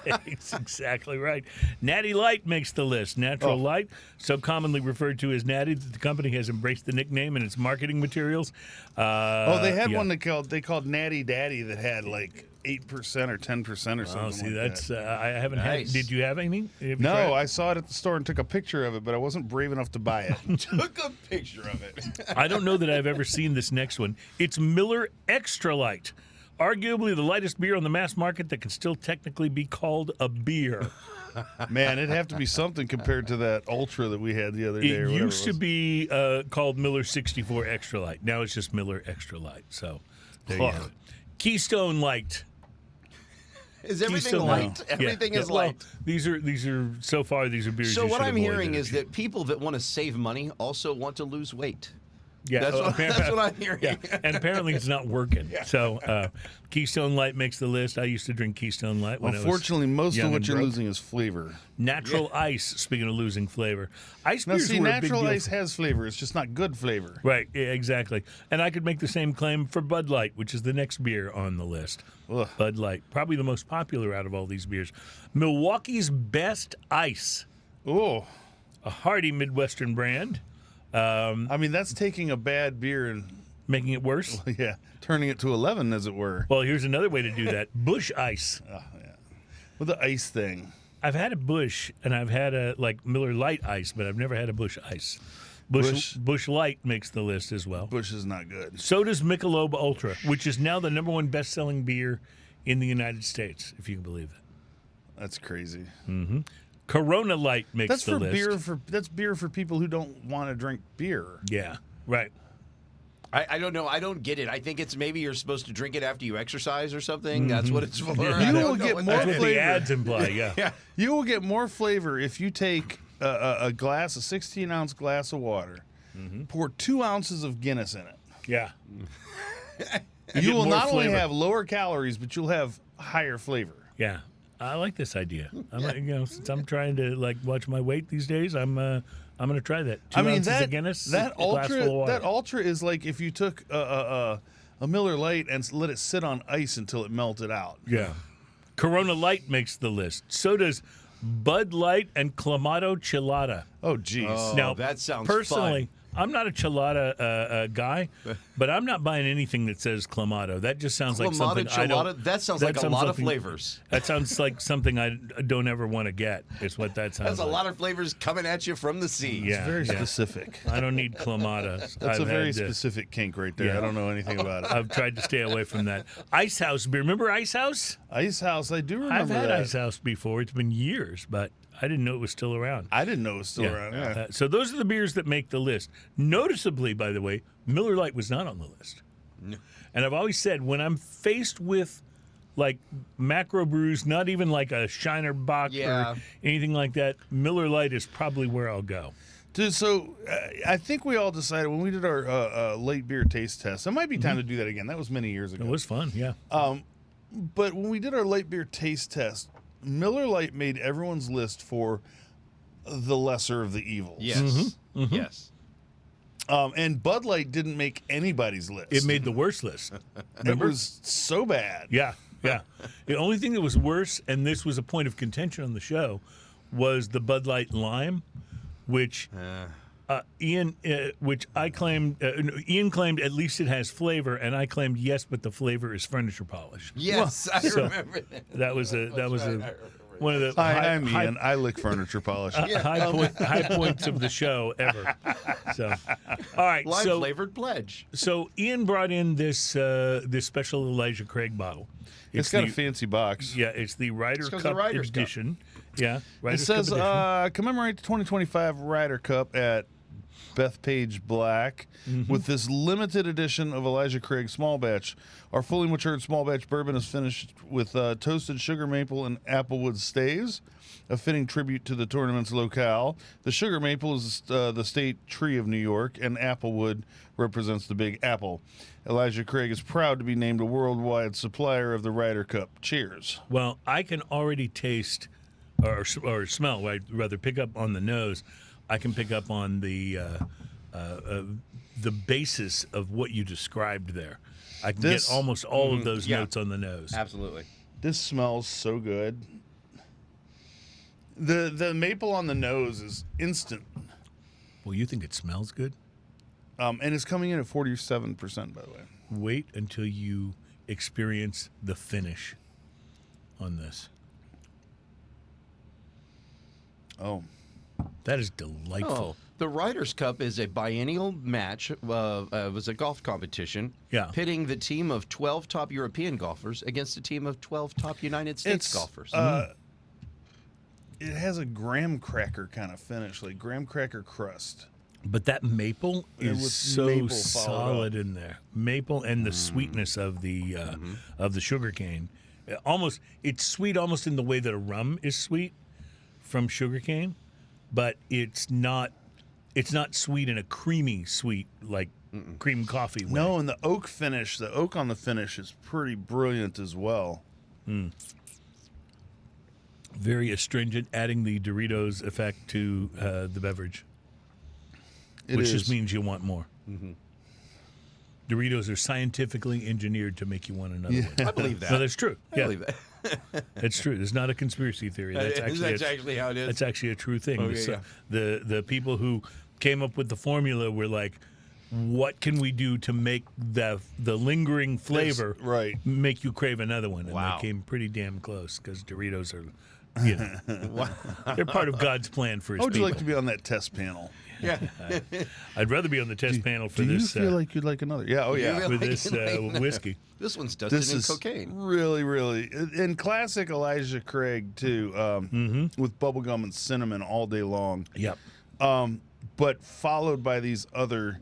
That's exactly right. Natty Light makes the list. Natural Light, so commonly referred to as Natty, the company has embraced the nickname in its marketing materials. They had one they called Natty Daddy that had like 8% or 10% or something. Oh, see, like that's that. I haven't Nice. had. Did you have anything? Have you No, tried? I saw it at the store and took a picture of it, but I wasn't brave enough to buy it. Took a picture of it. I don't know that I've ever seen this next one. It's Miller Extra Light. Arguably the lightest beer on the mass market that can still technically be called a beer. Man, it'd have to be something compared to that Ultra that we had the other day. or It whatever used to be called Miller 64 Extra Light. Now it's just Miller Extra Light. So there you Ugh. have it. Keystone Light. Is everything Keystone light? Yeah, Everything yeah. is Well, light. these are so far these are beers. So you what should I'm avoid hearing are is cheap. that people that want to save money also want to lose weight. Yeah, That's what, apparently- that's what I'm hearing. Yeah, and apparently it's not working. So Keystone Light makes the list. I used to drink Keystone Light when Unfortunately, most young of what and you're broke. losing is flavor. Natural Ice. Speaking of losing flavor, ice Now, beers see, were a big natural deal ice for- has flavor. It's just not good flavor. Right, yeah, exactly. And I could make the same claim for Bud Light, which is the next beer on the list. Ugh. Bud Light, probably the most popular out of all these beers. Milwaukee's Best Ice, Oh, a hearty Midwestern brand, I mean, that's taking a bad beer and, making it worse. yeah, turning it to 11, as it were. Well, here's another way to do that. Bush Ice. Oh, yeah. With the ice thing. I've had a Bush, and I've had a Miller Lite Ice, but I've never had a Bush Ice. Bush Light makes the list as well. Bush is not good. So does Michelob Ultra, which is now the number one best-selling beer in the United States, if you can believe it. That's crazy. Corona Light makes That's the for list. that's beer for people who don't want to drink beer. Yeah, right. I don't know. I don't get it. I think it's maybe you're supposed to drink it after you exercise or something. That's what it's for. Yeah. I You don't will know get what more That's that what is. the flavor. ads imply, yeah. Yeah. You will get more flavor if you take a 16-ounce glass of water, pour 2 ounces of Guinness in it. Yeah. You will more not only flavor. have lower calories, but you'll have higher flavor. Yeah, I like this idea. Since I'm trying to watch my weight these days, I'm going to try that. 2 ounces of Guinness, a glass full of water. That Ultra is like if you took a Miller Lite and let it sit on ice until it melted out. Yeah. Corona Light makes the list. So does Bud Light and Clamato Chilada. Oh, geez. Oh, Now, that sounds personally, fun. I'm not a Chilada guy, but I'm not buying anything that says Clamato. That just sounds like something I don't. That sounds like a lot of flavors. That sounds like something I don't ever want to get. Is what that sounds That's like. a lot of flavors coming at you from the sea. Yeah, Very specific. I don't need Clamato. That's a very specific kink right there. Yeah. I don't know anything about it. I've tried to stay away from that. Ice House beer. Remember Ice House? Ice House, I do remember I've had that. Ice House before. It's been years, but I didn't know it was still around. I didn't know it was still around. Yeah. So those are the beers that make the list. Noticeably, by the way, Miller Lite was not on the list. No. And I've always said when I'm faced with macro brews, not even like a Shiner Bock or anything like that, Miller Lite is probably where I'll go. Dude, so I think we all decided when we did our late beer taste test, it might be time to do that again. That was many years ago. It was fun, yeah. But when we did our late beer taste test, Miller Lite made everyone's list for the lesser of the evils. Yes. Yes. And Bud Light didn't make anybody's list. It made the worst list. It was so bad. Yeah. The only thing that was worse, and this was a point of contention on the show, was the Bud Light Lime, which Ian claimed at least it has flavor, and I claimed yes, but the flavor is furniture polish. Yes, I remember that. That was one of the Hi, I'm Ian. I lick furniture polish. high points of the show ever. So, all right. Lime flavored pledge. So Ian brought in this special Elijah Craig bottle. It's got a fancy box. Yeah, it's the Ryder Cup the Ryder's edition. Yeah, It says commemorate the 2025 Ryder Cup at Bethpage Black with this limited edition of Elijah Craig small batch. Our fully matured small batch bourbon is finished with toasted sugar maple and applewood staves, a fitting tribute to the tournament's locale. The sugar maple is the state tree of New York, and applewood represents the Big Apple. Elijah Craig is proud to be named a worldwide supplier of the Ryder Cup. Cheers. Well, I can already taste or smell, I'd rather pick up on the nose. I can pick up on the basis of what you described there. I can get almost all of those notes on the nose. Absolutely. This smells so good. The maple on the nose is instant. Well, you think it smells good? And it's coming in at 47%, by the way. Wait until you experience the finish on this. Oh. That is delightful. The Ryder's Cup is a biennial match. It was a golf competition. Yeah. Pitting the team of 12 top European golfers against a team of 12 top United States golfers. It has a graham cracker kind of finish, like graham cracker crust. But that maple is so maple solid in there. Maple and the sweetness of the sugar cane. It's sweet almost in the way that a rum is sweet from sugar cane, but it's not sweet in a creamy sweet like cream coffee way. No, and the oak on the finish is pretty brilliant as well. Very astringent, adding the Doritos effect to the beverage. Which just means you want more. Doritos are scientifically engineered to make you want another one. I believe that. No, that's true. I believe that. That's true. It's not a conspiracy theory. That's actually how it is. That's actually a true thing. Okay, The people who came up with the formula were like, what can we do to make the lingering flavor make you crave another one? And they came pretty damn close because Doritos are, they're part of God's plan for his How would you people. like to be on that test panel? Yeah. I'd rather be on the test panel for this. Do you feel like you'd like another? Yeah, with this whiskey. This one's dusted in cocaine. Really, really. In classic Elijah Craig, too, with bubblegum and cinnamon all day long. Yep. But followed by these other...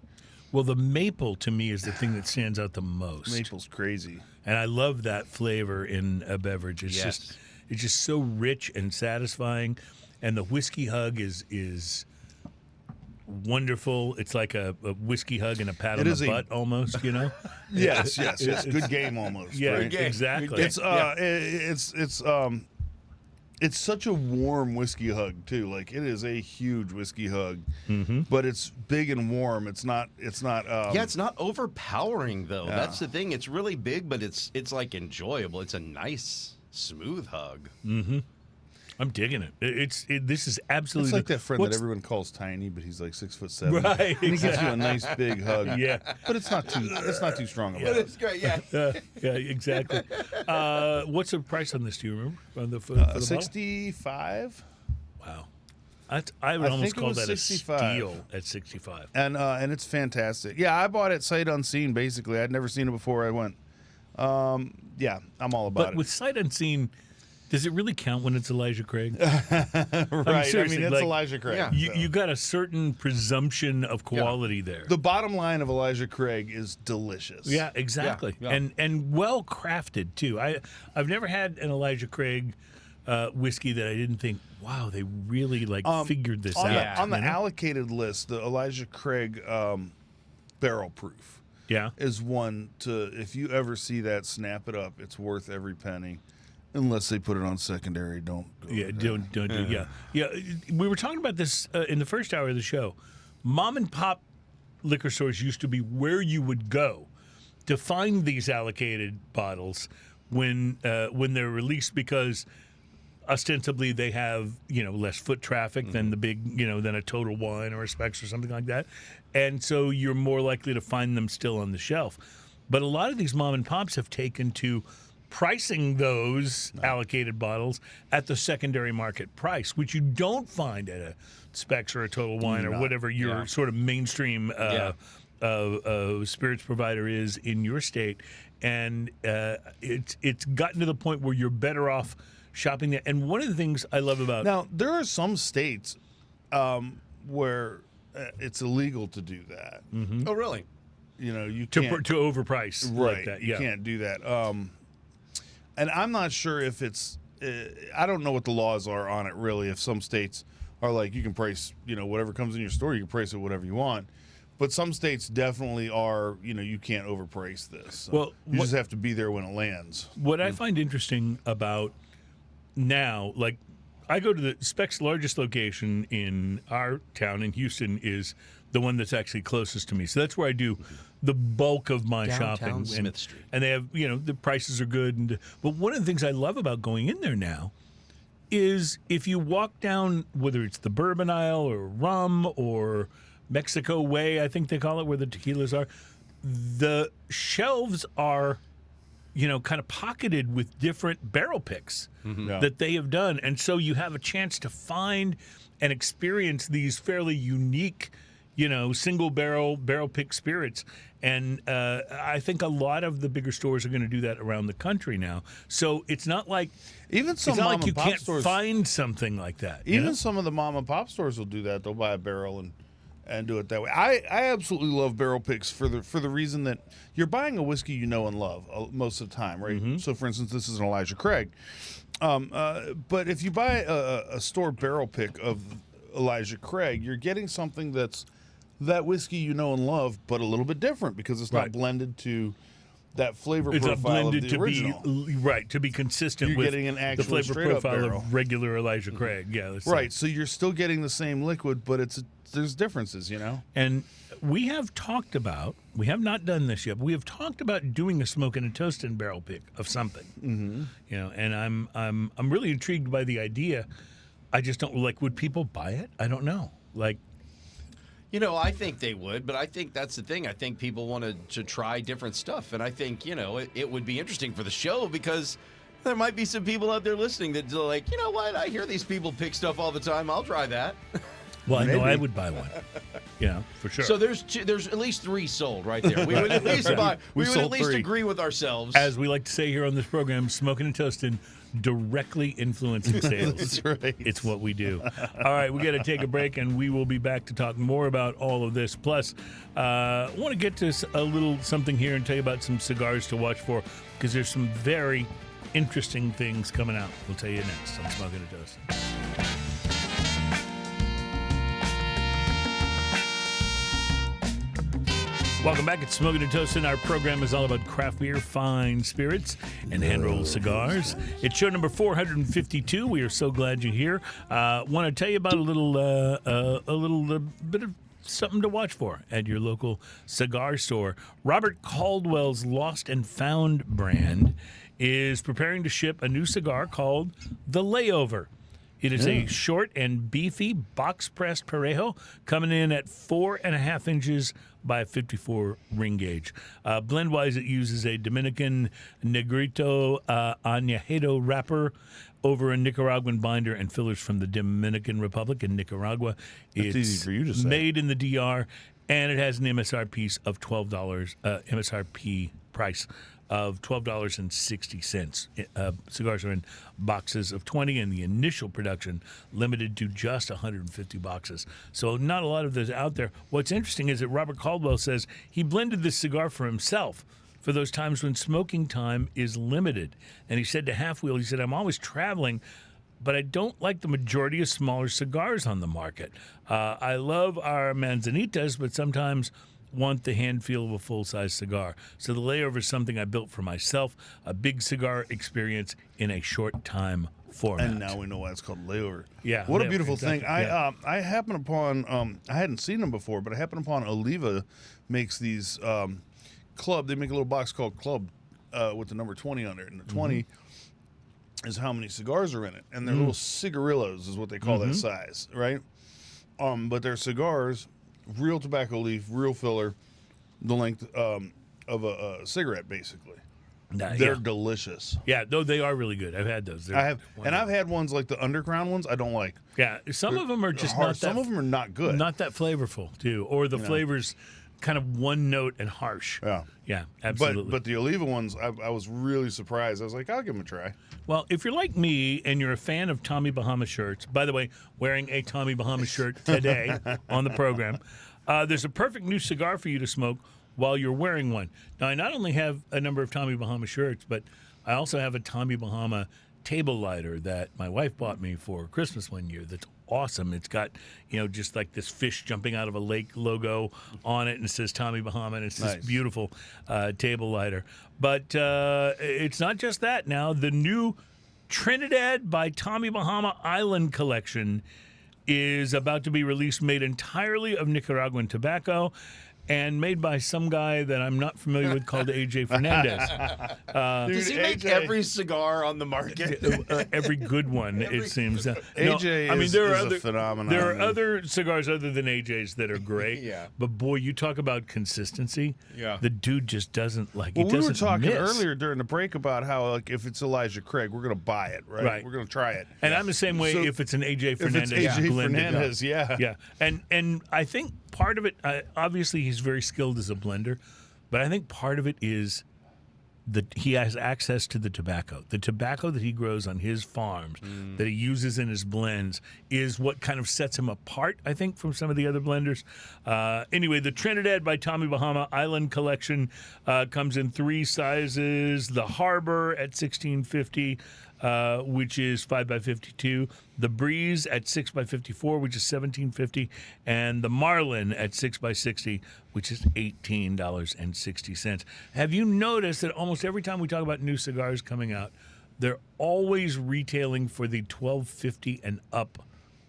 Well, the maple, to me, is the thing that stands out the most. Maple's crazy. And I love that flavor in a beverage. It's just so rich and satisfying. And the whiskey hug is wonderful. It's like a whiskey hug and a pat on is the a- butt, almost. You know. Yes. Good game almost. Yeah, right? exactly. It's such a warm whiskey hug too. Like it is a huge whiskey hug, but it's big and warm. It's not. It's not overpowering though. Yeah. That's the thing. It's really big, but it's like enjoyable. It's a nice, smooth hug. I'm digging it. This is absolutely It's like that friend that what's- everyone calls tiny, but he's like 6'7". Right, And he gives you a nice big hug. Yeah. But it's not too strong about it. It's great. Yeah. Yeah, exactly. What's the price on this? Do you remember? For the bottle? 65. Wow. I would I almost think it call was that 65. a steal at 65. And it's fantastic. Yeah, I bought it sight unseen. Basically, I'd never seen it before I went. Yeah, I'm all about But it. with sight unseen, does it really count when it's Elijah Craig? Right. seriously, it's like, Elijah Craig. Yeah. so. You got a certain presumption of quality there. The bottom line of Elijah Craig is delicious. Yeah, exactly. Yeah. And well crafted too. I've never had an Elijah Craig whiskey that I didn't think, wow, they really figured this on out. The, on the you know? allocated list, the Elijah Craig barrel proof Yeah. is one to, if you ever see that, snap it up. It's worth every penny. Unless they put it on secondary, don't go. Yeah, there. don't do. Yeah. We were talking about this in the first hour of the show. Mom and pop liquor stores used to be where you would go to find these allocated bottles when they're released, because ostensibly they have less foot traffic than the big than a Total Wine or a Specs or something like that, and so you're more likely to find them still on the shelf. But a lot of these mom and pops have taken to pricing those allocated bottles at the secondary market price, which you don't find at a Specs or a Total Wine or whatever your sort of mainstream spirits provider is in your state. And it's gotten to the point where you're better off shopping there. And one of the things I love about Now, there are some states where it's illegal to do that. Oh, really? You to can't. overprice Right. like that. You Yeah. can't do that. And I'm not sure if it's. I don't know what the laws are on it really. If some states are like, you can price, whatever comes in your store, you can price it whatever you want. But some states definitely are, you can't overprice this. So Well, you just have to be there when it lands. What I find interesting about now, like, I go to the Specs' largest location in our town in Houston is the one that's actually closest to me. So that's where I do the bulk of my Downtown shopping. Smith Street. And they have, the prices are good. But one of the things I love about going in there now is if you walk down, whether it's the bourbon aisle or rum or Mexico Way, I think they call it, where the tequilas are, the shelves are kind of pocketed with different barrel picks Yeah. that they have done. And so you have a chance to find and experience these fairly unique, single barrel pick spirits. And I think a lot of the bigger stores are going to do that around the country now. So it's not like Even some it's not mom like you and pop can't stores. find something like that. you Even know? some of the mom and pop stores will do that. They'll buy a barrel and do it that way. I absolutely love barrel picks for the reason that you're buying a whiskey you know and love most of the time, right? Mm-hmm. So, for instance, this is an Elijah Craig. But if you buy a store barrel pick of Elijah Craig, you're getting something that's that whiskey you know and love, but a little bit different because it's not Right. blended to that flavor It's not profile of blended the to original. to be consistent You're with getting an the actual flavor straight-up profile barrel. of regular Elijah Craig. Yeah, that's Right, so you're still getting the same liquid, but there's differences, And we have talked about, we have not done this yet, but we have talked about doing a smoke and a toast and barrel pick of something. Mm-hmm. And I'm really intrigued by the idea. I just don't would people buy it? I don't know. I think they would, but I think that's the thing. I think people want to try different stuff, and I think, it would be interesting for the show because there might be some people out there listening that are like, you know what, I hear these people pick stuff all the time. I'll try that. Well, I know Maybe. I would buy one. Yeah, for sure. So there's at least 3 sold right there. We would at least buy. We We would at sold least 3. agree with ourselves. as we like to say here on this program, smoking and toasting directly influencing sales. That's right. It's what we do. All right, we got to take a break, and we will be back to talk more about all of this. Plus, I want to get to a little something here and tell you about some cigars to watch for, because there's some very interesting things coming out. We'll tell you next on Smoking and Toasting. Welcome back. It's Smoking and Toasting. Our program is all about craft beer, fine spirits, and hand-rolled cigars. It's show number 452. We are so glad you're here. Want to tell you about a little bit of something to watch for at your local cigar store. Robert Caldwell's Lost and Found brand is preparing to ship a new cigar called The Layover. It is a short and beefy box-pressed Parejo coming in at 4.5 inches by 54 ring gauge. Blend-wise, it uses a Dominican Negrito Añejo wrapper over a Nicaraguan binder and fillers from the Dominican Republic in Nicaragua. It's easy for you to say. Made in the DR, and it has an MSRP of $12. MSRP price of $12.60. Cigars are in boxes of 20, and the initial production limited to just 150 boxes. So not a lot of those out there. What's interesting is that Robert Caldwell says he blended this cigar for himself for those times when smoking time is limited. And he said to Half Wheel, he said, I'm always traveling, but I don't like the majority of smaller cigars on the market. I love our manzanitas, but sometimes want the hand feel of a full-size cigar. So the Layover is something I built for myself, a big cigar experience in a short time format. And now we know why it's called Layover. Yeah. What a Layover, beautiful exactly. thing. Yeah. I happened upon, I hadn't seen them before, but I happened upon Oliva makes these Club. They make a little box called Club with the number 20 on it. And the 20 is how many cigars are in it. And they're little cigarillos is what they call that size, right? But they're cigars, real tobacco leaf, real filler, the length of a cigarette, basically. They're delicious. Yeah, though they are really good. I've had those. I've had ones like the Underground ones I don't like. Yeah, some of them are just hard. not that. Some of them are not good. Not that flavorful, too. Or the flavors kind of one note and harsh. Yeah, absolutely. But the Oliva ones, I was really surprised. I was like, I'll give them a try. Well, if you're like me and you're a fan of Tommy Bahama shirts, by the way, wearing a Tommy Bahama shirt today on the program, there's a perfect new cigar for you to smoke while you're wearing one. Now, I not only have a number of Tommy Bahama shirts, but I also have a Tommy Bahama table lighter that my wife bought me for Christmas one year that's awesome. It's got, just like this fish jumping out of a lake logo on it, and it says Tommy Bahama, and it's this beautiful table lighter. But it's not just that now. The new Trinidad by Tommy Bahama Island collection is about to be released, made entirely of Nicaraguan tobacco and made by some guy that I'm not familiar with called A.J. Fernandez. Does he make every cigar on the market? Every good one, it seems. AJ is a phenomenon. There are other cigars other than AJ's that are great. Yeah. But boy, you talk about consistency. Yeah. The dude just doesn't Well, we were doesn't talking miss. earlier during the break about how if it's Elijah Craig, we're going to buy it, right? We're going to try it. And I'm the same way So if it's an A.J. If Fernandez it's AJ blended. Fernandez, yeah. Yeah. And I think part of it, obviously he's very skilled as a blender, but I think part of it is that he has access to the tobacco. The tobacco that he grows on his farms, that he uses in his blends, is what kind of sets him apart, I think, from some of the other blenders. Anyway, the Trinidad by Tommy Bahama Island collection comes in 3 sizes. The Harbor at 1650, which is 5x52. The Breeze at 6x54, which is 1750, and the Marlin at 6x60, which is $18.60. Have you noticed that almost every time we talk about new cigars coming out, they're always retailing for the $12.50 and up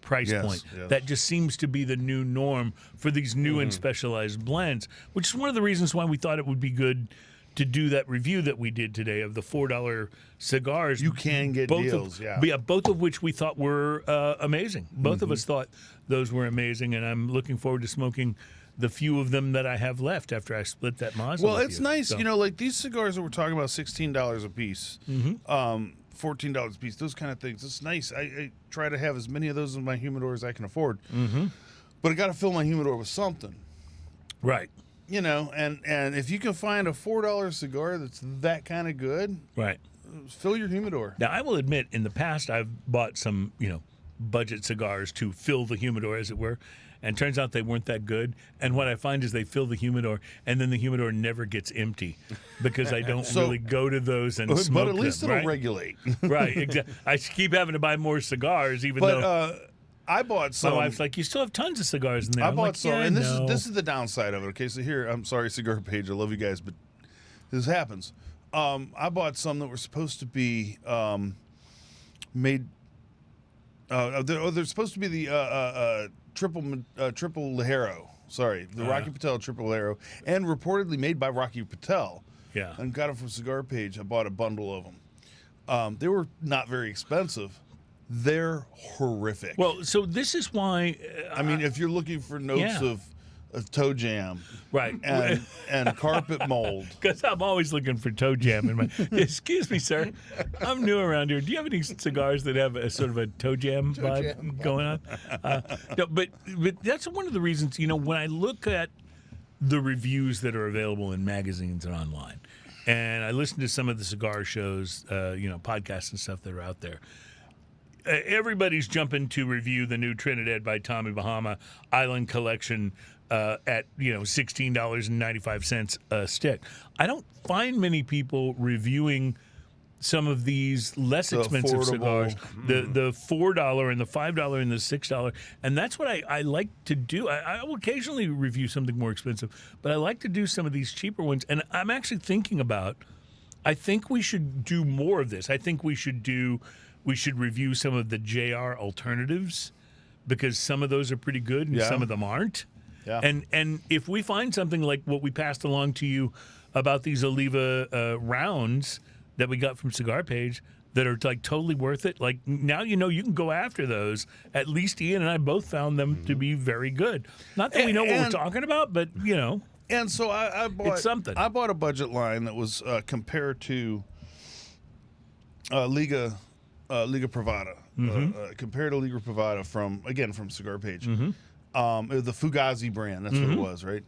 price point? Yes. That just seems to be the new norm for these new and specialized blends, which is one of the reasons why we thought it would be good to do that review that we did today of the $4 cigars. You can get deals, Both of which we thought were amazing. Both of us thought those were amazing, and I'm looking forward to smoking the few of them that I have left after I split that Mazda. Well, with it's you. nice, So- like these cigars that we're talking about, $16 a piece, $14 a piece, those kind of things. It's nice. I try to have as many of those in my humidor as I can afford. But I got to fill my humidor with something. Right. And if you can find a $4 cigar that's that kind of good, Right. fill your humidor. Now, I will admit, in the past, I've bought some, budget cigars to fill the humidor, as it were, and turns out they weren't that good. And what I find is they fill the humidor, and then the humidor never gets empty because I don't really go to those and smoke But at least them, it'll right? regulate. Right, exactly. I keep having to buy more cigars, even though... I bought some. My wife's like, you still have tons of cigars in there. I I'm bought like, some, yeah, and no. this is the downside of it. Okay, so here, I'm sorry, Cigar Page, I love you guys, but this happens. I bought some that were supposed to be made. They're supposed to be the triple Ligero. Sorry, the Rocky Patel triple Ligero, and reportedly made by Rocky Patel. Yeah. And got them from Cigar Page. I bought a bundle of them. They were not very expensive. They're horrific. Well, so this is why. I mean, if you're looking for notes of toe jam, right, and carpet mold, because I'm always looking for toe jam in my. Excuse me, sir, I'm new around here. Do you have any cigars that have a sort of a toe jam vibe going on? No, but that's one of the reasons. When I look at the reviews that are available in magazines and online, and I listen to some of the cigar shows, podcasts and stuff that are out there. Everybody's jumping to review the new Trinidad by Tommy Bahama Island Collection at $16.95 a stick. I don't find many people reviewing some of these less expensive cigars, the $4 and the $5 and the $6, and that's what I like to do. I will occasionally review something more expensive, but I like to do some of these cheaper ones. And I'm actually thinking about. I think we should do more of this. I think we should review some of the JR alternatives because some of those are pretty good and some of them aren't. Yeah. And if we find something like what we passed along to you about these Oliva rounds that we got from Cigar Page that are like totally worth it, like now you can go after those. At least Ian and I both found them to be very good. Not that we know what we're talking about, but And so I bought it's something. I bought a budget line that was compared to Liga Privada, compared to Liga Privada from Cigar Page. It was the Fugazi brand. That's what it was, right?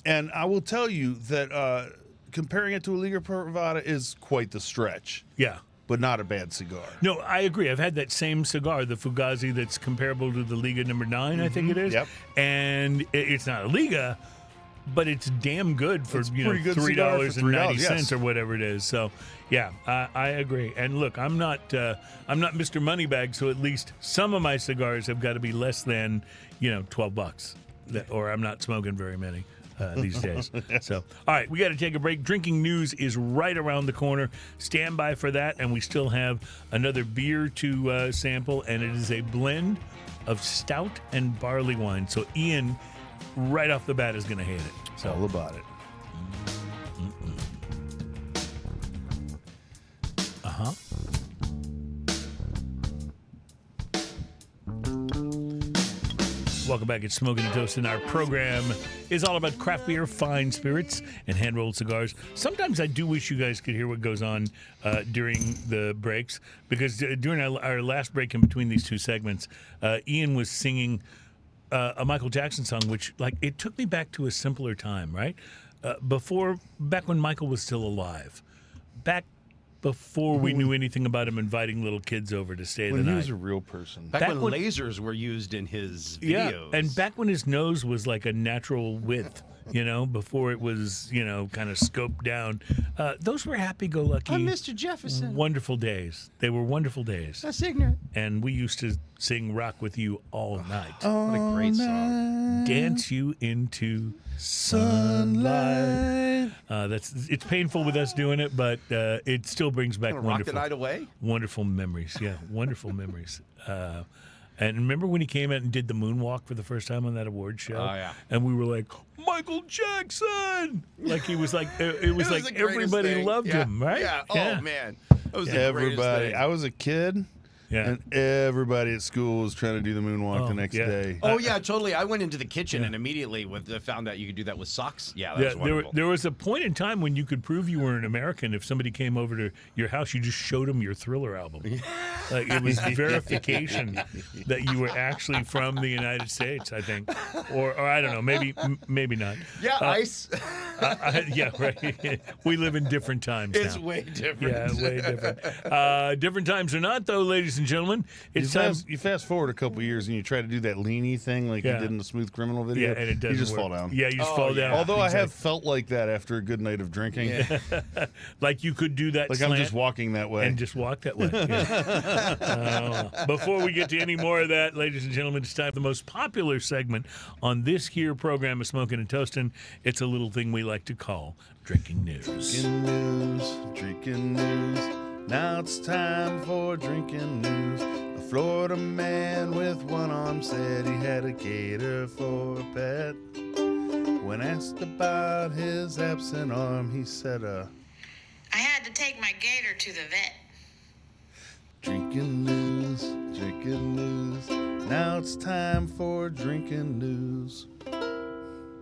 And I will tell you that comparing it to a Liga Privada is quite the stretch. Yeah. But not a bad cigar. No, I agree. I've had that same cigar, the Fugazi, that's comparable to the Liga number 9, I think it is. Yep. And it's not a Liga, but it's damn good for $3.90 or whatever it is. So, yeah, I agree. And look, I'm not Mr. Moneybag, so at least some of my cigars have got to be less than $12, or I'm not smoking very many. These days. So, all right, we got to take a break. Drinking news is right around the corner. Stand by for that, and we still have another beer to sample, and it is a blend of stout and barley wine. So, Ian, right off the bat, is going to hate it. So, all about it. Uh-huh. Welcome back. It's Smoking and Toasting. Our program is all about craft beer, fine spirits, and hand-rolled cigars. Sometimes I do wish you guys could hear what goes on during the breaks, because during our last break in between these two segments, Ian was singing a Michael Jackson song, which, it took me back to a simpler time, right? Back when Michael was still alive. Back before we knew anything about him inviting little kids over to stay the night. When he was a real person. Back when lasers were used in his videos. Yeah, and back when his nose was like a natural width, before it was, kind of scoped down. Those were happy-go-lucky. I'm Mr. Jefferson. Wonderful days. They were wonderful days. That's ignorant. And we used to sing Rock With You all night. What a great song. Dance you into sunlight. It's painful with us doing it, but it still brings back Rock the night away? wonderful memories. Yeah, wonderful memories. And remember when he came out and did the moonwalk for the first time on that award show? Oh, yeah. And we were like, Michael Jackson! Like he was like, it was like everybody thing. loved him, right? Yeah. Oh, man. That was the Everybody. greatest thing. I was a kid. Yeah. And everybody at school was trying to do the moonwalk the next day. Oh, yeah, totally. I went into the kitchen and immediately found out you could do that with socks. Yeah, that was wonderful. There was a point in time when you could prove you were an American if somebody came over to your house. You just showed them your Thriller album. It was verification that you were actually from the United States, I think, or I don't know, maybe not. Yeah, ice. Yeah, right. We live in different times. It's now. way different. Yeah, way different. Different times or not, though, ladies ladies and gentlemen, it's time. You fast forward a couple years and you try to do that leany thing like you did in the Smooth Criminal video. Yeah, and it doesn't You just work. fall down. Yeah, you just fall down. Although I have felt like that after a good night of drinking. Like you could do that Like slant I'm just walking that way. and just walk that way. Yeah. Before we get to any more of that, ladies and gentlemen, it's time for the most popular segment on this here program of Smoking and Toasting. It's a little thing we like to call Drinking News. Drinking news. Now it's time for drinking news. A Florida man with one arm said he had a gator for a pet. When asked about his absent arm, he said, I had to take my gator to the vet. drinking news. Now it's time for drinking news.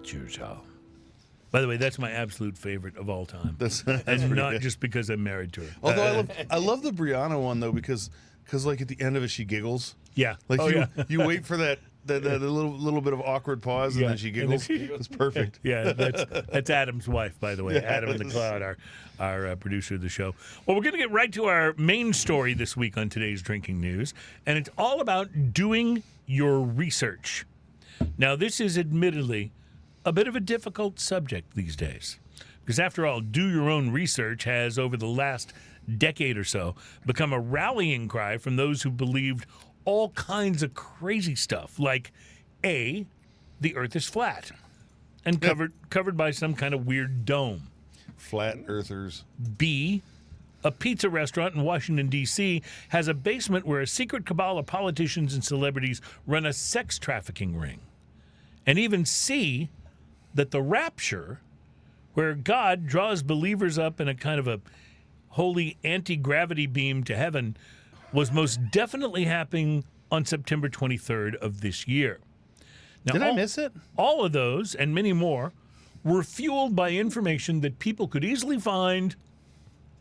Cheers, y'all. By the way, that's my absolute favorite of all time. That's and pretty not good. just because I'm married to her. Although I love the Brianna one though because like at the end of it she giggles. Yeah. Like oh, yeah. you wait for that little bit of awkward pause and then she giggles. It's perfect. Yeah, that's Adam's wife, by the way. Adam in the Cloud, our producer of the show. Well, we're going to get right to our main story this week on today's Drinking News, and it's all about doing your research. Now, this is admittedly a bit of a difficult subject these days, because after all, do your own research has, over the last decade or so, become a rallying cry from those who believed all kinds of crazy stuff, like A, the earth is flat and covered by some kind of weird dome. Flat earthers. B, a pizza restaurant in Washington, D.C. has a basement where a secret cabal of politicians and celebrities run a sex trafficking ring. And even C, that the rapture, where God draws believers up in a kind of a holy anti-gravity beam to heaven, was most definitely happening on September 23rd of this year. Now, Did I miss it? All of those and many more were fueled by information that people could easily find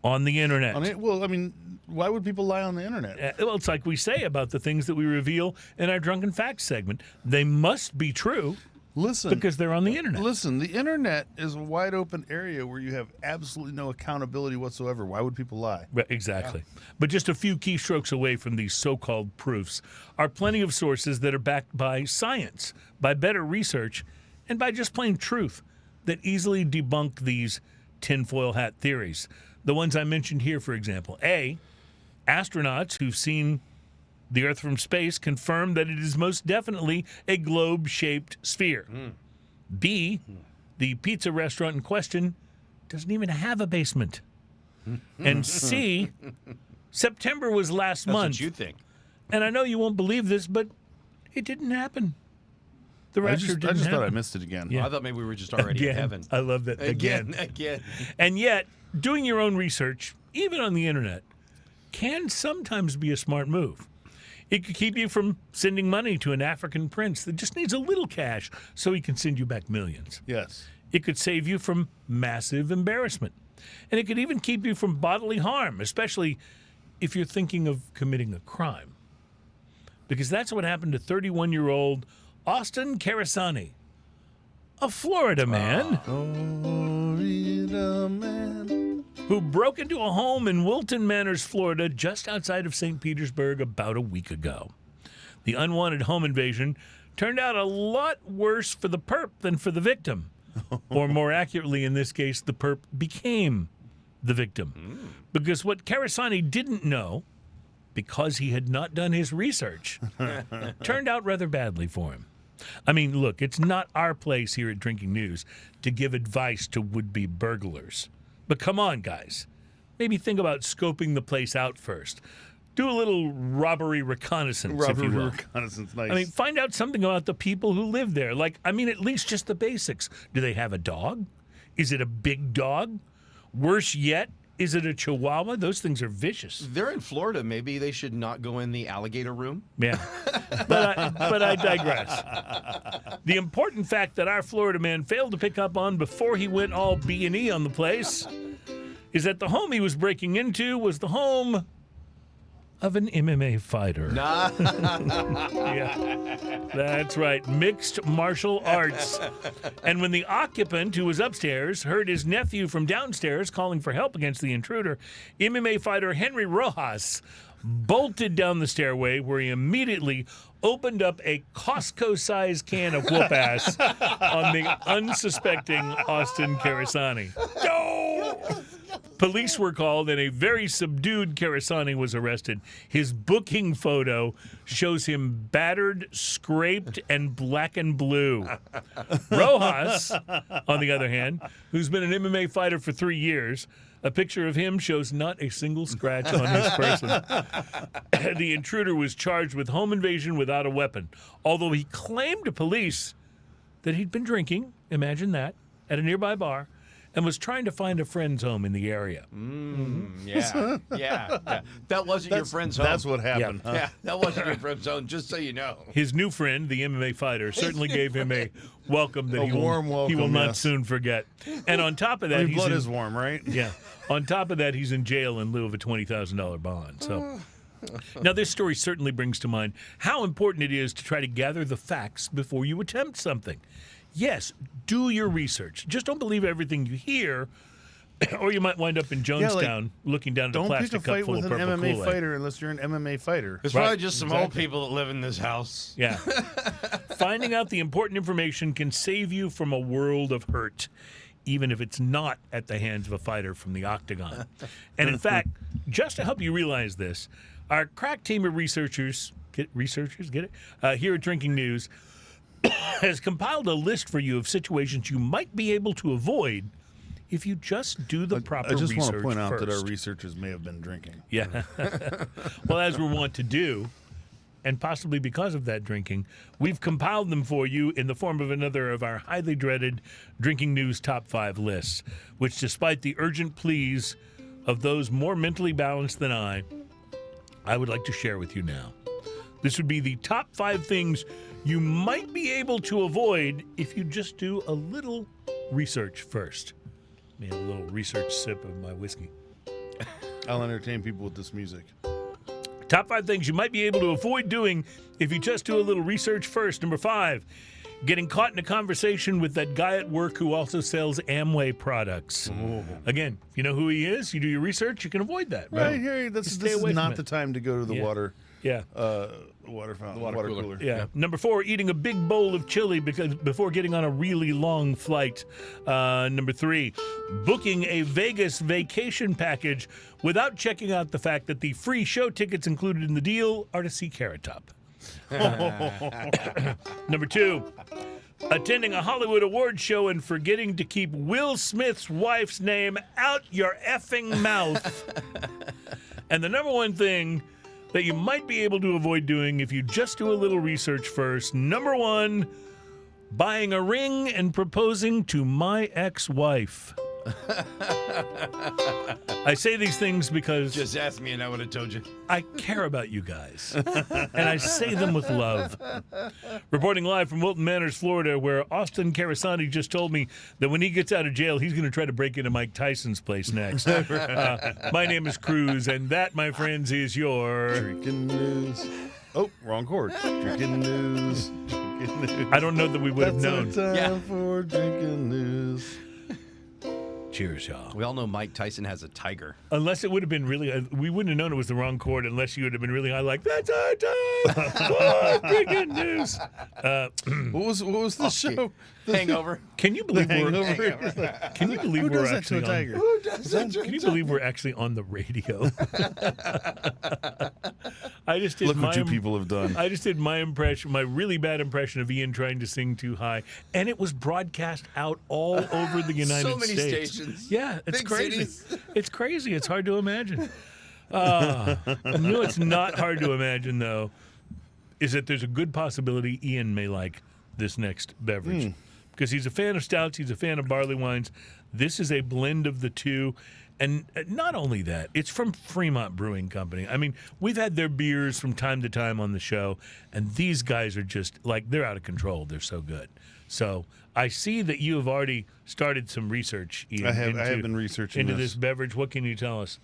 on the internet. Well, I mean, why would people lie on the internet? Well, it's like we say about the things that we reveal in our Drunken Facts segment. They must be true Listen, because they're on the internet. Listen, the internet is a wide open area where you have absolutely no accountability whatsoever. Why would people lie? Right, exactly. But just a few keystrokes away from these so-called proofs are plenty of sources that are backed by science, by better research, and by just plain truth that easily debunk these tinfoil hat theories. The ones I mentioned here, for example. A, astronauts who've seen the Earth from space confirm that it is most definitely a globe-shaped sphere. B, the pizza restaurant in question doesn't even have a basement. And C, September was last month. That's what you think. And I know you won't believe this, but it didn't happen. The I rapture just didn't happen. thought I missed it again. Yeah. I thought maybe we were just already in heaven. I love that. Again. And yet, doing your own research, even on the internet, can sometimes be a smart move. It could keep you from sending money to an African prince that just needs a little cash so he can send you back millions. Yes. It could save you from massive embarrassment. And it could even keep you from bodily harm, especially if you're thinking of committing a crime. Because that's what happened to 31-year-old Austin Carasani, a Florida man who broke into a home in Wilton Manors, Florida, just outside of St. Petersburg about a week ago. The unwanted home invasion turned out a lot worse for the perp than for the victim. Or more accurately, in this case, the perp became the victim. Because what Carasani didn't know, because he had not done his research, turned out rather badly for him. I mean, look, it's not our place here at Drinking News to give advice to would-be burglars. But come on, guys. Maybe think about scoping the place out first. Do a little robbery reconnaissance, if you will. Reconnaissance, nice. I mean, find out something about the people who live there. Like, I mean, at least just the basics. Do they have a dog? Is it a big dog? Worse yet, is it a chihuahua? Those things are vicious. They're in Florida. Maybe they should not go in the alligator room. Yeah. But I digress. The important fact that our Florida man failed to pick up on before he went all B&E on the place is that the home he was breaking into was the home of an MMA fighter. Nah. Yeah, that's right. Mixed martial arts. And when the occupant, who was upstairs, heard his nephew from downstairs calling for help against the intruder, MMA fighter Henry Rojas bolted down the stairway, where he immediately opened up a Costco-sized can of whoop ass on the unsuspecting Austin Carasani. No! Police were called, and a very subdued Carasani was arrested. His booking photo shows him battered, scraped, and black and blue. Rojas, on the other hand, who's been an MMA fighter for 3 years, a picture of him shows not a single scratch on his person. The intruder was charged with home invasion without a weapon, although he claimed to police that he'd been drinking, imagine that, at a nearby bar, and was trying to find a friend's home in the area. Yeah. That wasn't your friend's home. That's what happened. Yeah. Huh? Yeah, that wasn't your friend's home, just so you know. His new friend, the MMA fighter, certainly gave him a welcome that A he will, warm welcome, he will not yes. soon forget. And on top of that, Blood is warm, right? Yeah. On top of that, he's in jail in lieu of a $20,000 bond. So, now this story certainly brings to mind how important it is to try to gather the facts before you attempt something. Yes, do your research. Just don't believe everything you hear, or you might wind up in Jonestown looking down at a Don't pick plastic a cup fight full with of an purple MMA Kool-Aid. fighter unless you're an MMA fighter. It's Right, probably just some old people that live in this house. Yeah. Finding out the important information can save you from a world of hurt, even if it's not at the hands of a fighter from the octagon. And in fact, just to help you realize this, our crack team of researchers, get it? Here at Drinking News, has compiled a list for you of situations you might be able to avoid if you just do the proper I research just want to point out first. that our researchers may have been drinking. Yeah. Well, as we want to do, and possibly because of that drinking, we've compiled them for you in the form of another of our highly dreaded Drinking News Top 5 lists, which, despite the urgent pleas of those more mentally balanced than I would like to share with you now. This would be the top 5 things you might be able to avoid if you just do a little research first. Let me have a little research sip of my whiskey. I'll entertain people with this music. Top 5 things you might be able to avoid doing if you just do a little research first. Number 5, getting caught in a conversation with that guy at work who also sells Amway products. Again, if you know who he is, you do your research, you can avoid that. Right here, this stay is away from not it. the time to go to the Yeah. water Yeah. water fountain, water cooler. cooler. Yeah. Number 4, eating a big bowl of chili before getting on a really long flight. Number 3, booking a Vegas vacation package without checking out the fact that the free show tickets included in the deal are to see Carrot Top. Number 2, attending a Hollywood award show and forgetting to keep Will Smith's wife's name out your effing mouth. And the number 1 thing that you might be able to avoid doing if you just do a little research first. Number 1, buying a ring and proposing to my ex-wife. I say these things because Just ask me and I would have told you. I care about you guys, and I say them with love. Reporting live from Wilton Manors, Florida, where Austin Carasani just told me that when he gets out of jail, he's going to try to break into Mike Tyson's place next. My name is Cruz, and that, my friends, is your... Drinking news. Oh, wrong chord. Drinking news. Drinking news. I don't know that we would have known. That's our time Yeah. for drinking news. Cheers, y'all. We all know Mike Tyson has a tiger. Unless it would have been really, we wouldn't have known it was the wrong chord unless you would have been really high, like, that's our time for drinking news. What was the show? Hangover. Can you believe we're, Hangover. can you believe Who we're does that to a actually on, tiger? Who does that? can you believe we're actually on the radio? I just did Look my what you people have done. I just did my impression, my really bad impression of Ian trying to sing too high, and it was broadcast out all over the United So many States. stations. Yeah, it's Big crazy. cities. It's crazy. It's hard to imagine. You know what's not hard to imagine, though, is that there's a good possibility Ian may like this next beverage. Because he's a fan of stouts, he's a fan of barley wines. This is a blend of the two. And not only that, it's from Fremont Brewing Company. I mean, we've had their beers from time to time on the show, and these guys are just, like, they're out of control. They're so good. So I see that you have already started some research, Ian, I have been researching into this. this beverage. What can you tell us?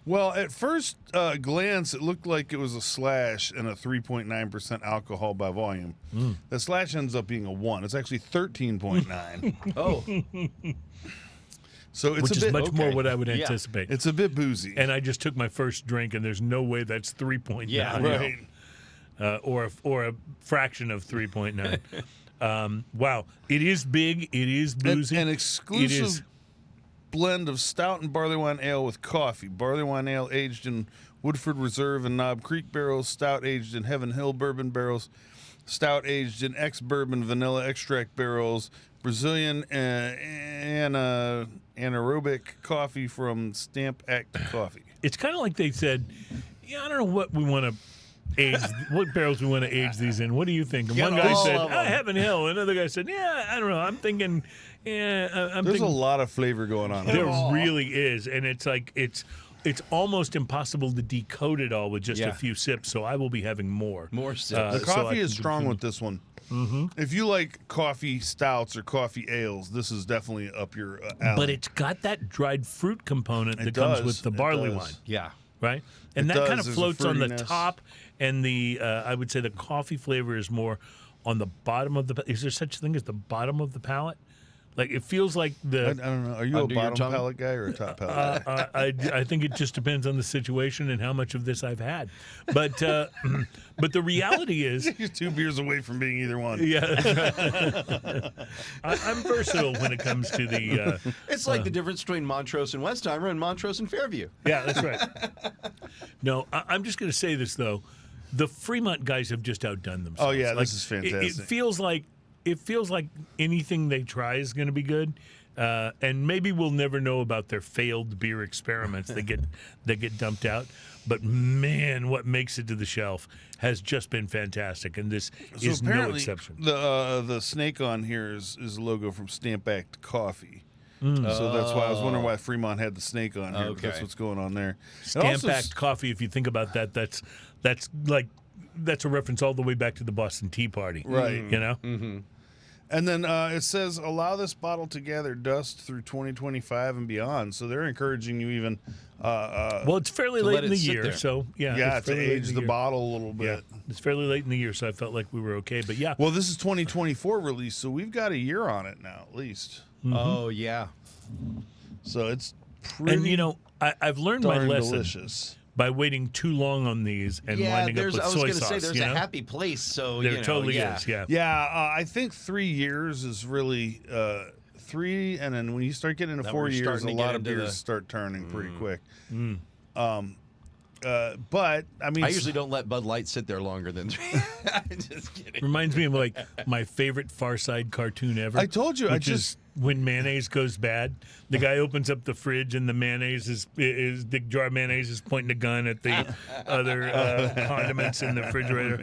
Well, at first glance, it looked like it was a slash and a 3.9% alcohol by volume. The slash ends up being a 1. It's actually 13.9. Oh, So it's Which a is bit much more what I would anticipate. It's a bit boozy. And I just took my first drink, and there's no way that's 3.9. Yeah, right. Or a fraction of 3.9. Wow. It is big. It is boozy. An It exclusive is. blend of stout and barley wine ale with coffee. Barley wine ale aged in Woodford Reserve and Knob Creek barrels. Stout aged in Heaven Hill bourbon barrels. Stout aged in ex-bourbon vanilla extract barrels. Brazilian anaerobic coffee from Stamp Act Coffee. It's kind of like they said, I don't know what we want to age, what barrels we want to age these in. What do you think? And one guy all said, of 'em. Heaven Hill. Another guy said, I don't know. I'm thinking, I'm There's a thinking. lot of flavor going on. There really is. And it's like, it's almost impossible to decode it all with just a Yeah. few sips. So I will be having more. more sips. The so I coffee can is strong continue. with this one. Mm-hmm. If you like coffee stouts or coffee ales, this is definitely up your alley. But it's got that dried fruit component that It comes does. with the It barley does. wine. yeah. Right? And It that kind does. of There's a floats on the fruitiness. top, and the I would say the coffee flavor is more on the bottom of the. Is there such a thing as the bottom of the palate? Like it feels like I the. don't know. Are you a Under your bottom tongue? palate guy or a top palate guy? I think it just depends on the situation and how much of this I've had, but but the reality is, You're 2 beers away from being either one. yeah, I'm versatile when it comes to the. It's like the difference between Montrose and Westheimer and Montrose and Fairview. Yeah, that's right. No, I'm just going to say this though, the Fremont guys have just outdone themselves. Oh, yeah, Like, this is It fantastic. feels like anything they try is going to be good, and maybe we'll never know about their failed beer experiments that get dumped out. But man, what makes it to the shelf has just been fantastic, and this So is no apparently, exception. The snake on here is a logo from Stamp Act Coffee. So that's why I was wondering why Fremont had the snake on here. Okay. That's what's going on there. It Stamp also Act coffee. If you think about that, that's a reference all the way back to the Boston Tea Party, Right. You know. And then it says, allow this bottle to gather dust through 2025 and beyond. So they're encouraging you even. Well, it's fairly To late let in it the sit year, there. so yeah. yeah, it's to fairly late age in the year. bottle a little Yeah, bit. it's fairly late in the year, so I felt like we were okay. But yeah, Well, this is 2024 release, so we've got a year on it now, at least. Oh, yeah. So it's pretty and you know, I've learned my darn lesson delicious. by waiting too long on these and Yeah, winding up there's. with I was soy going to sauce. say there's you a know? happy place. So There you know, totally yeah. is. Yeah. Yeah, I think 3 years is really 3, and then when you start getting into Then 4 we're years, starting a to get lot of into beers the- start turning pretty quick. But I mean, I usually don't let Bud Light sit there longer than 3. Just kidding. Reminds me of like my favorite Far Side cartoon ever. I told you, I which just- is when mayonnaise goes bad. The guy opens up the fridge and the mayonnaise is the jar of mayonnaise is pointing a gun at the other condiments in the refrigerator.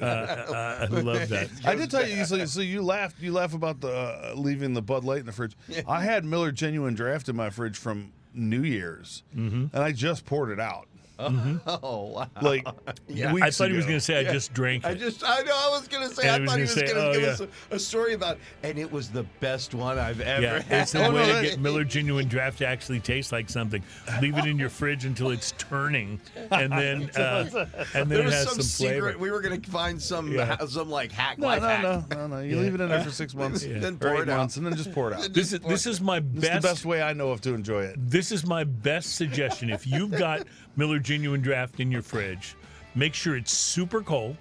I love that. I did tell you. So you laugh about the leaving the Bud Light in the fridge. I had Miller Genuine Draft in my fridge from New Year's, and I just poured it out. Oh wow. Like Yeah. weeks I thought he was ago. going to say I just drank I it. know I was going to say, And I thought he was gonna going say, to oh, give yeah. us a story about, and it was the best one I've ever Yeah, had. it's a Oh, way no, to that- get Miller Genuine Draft to actually taste like something. Leave it in your fridge until it's turning, and then There it was has some some secret. flavor. We were going to find some Yeah. like hack No, life hack. no. You leave it in there for 6 months, Then or pour 8 it out. months, and then just pour it out. This is my It's best. the best way I know of to enjoy it. This is my best suggestion. If you've got Miller Genuine Draft in your fridge, make sure it's super cold.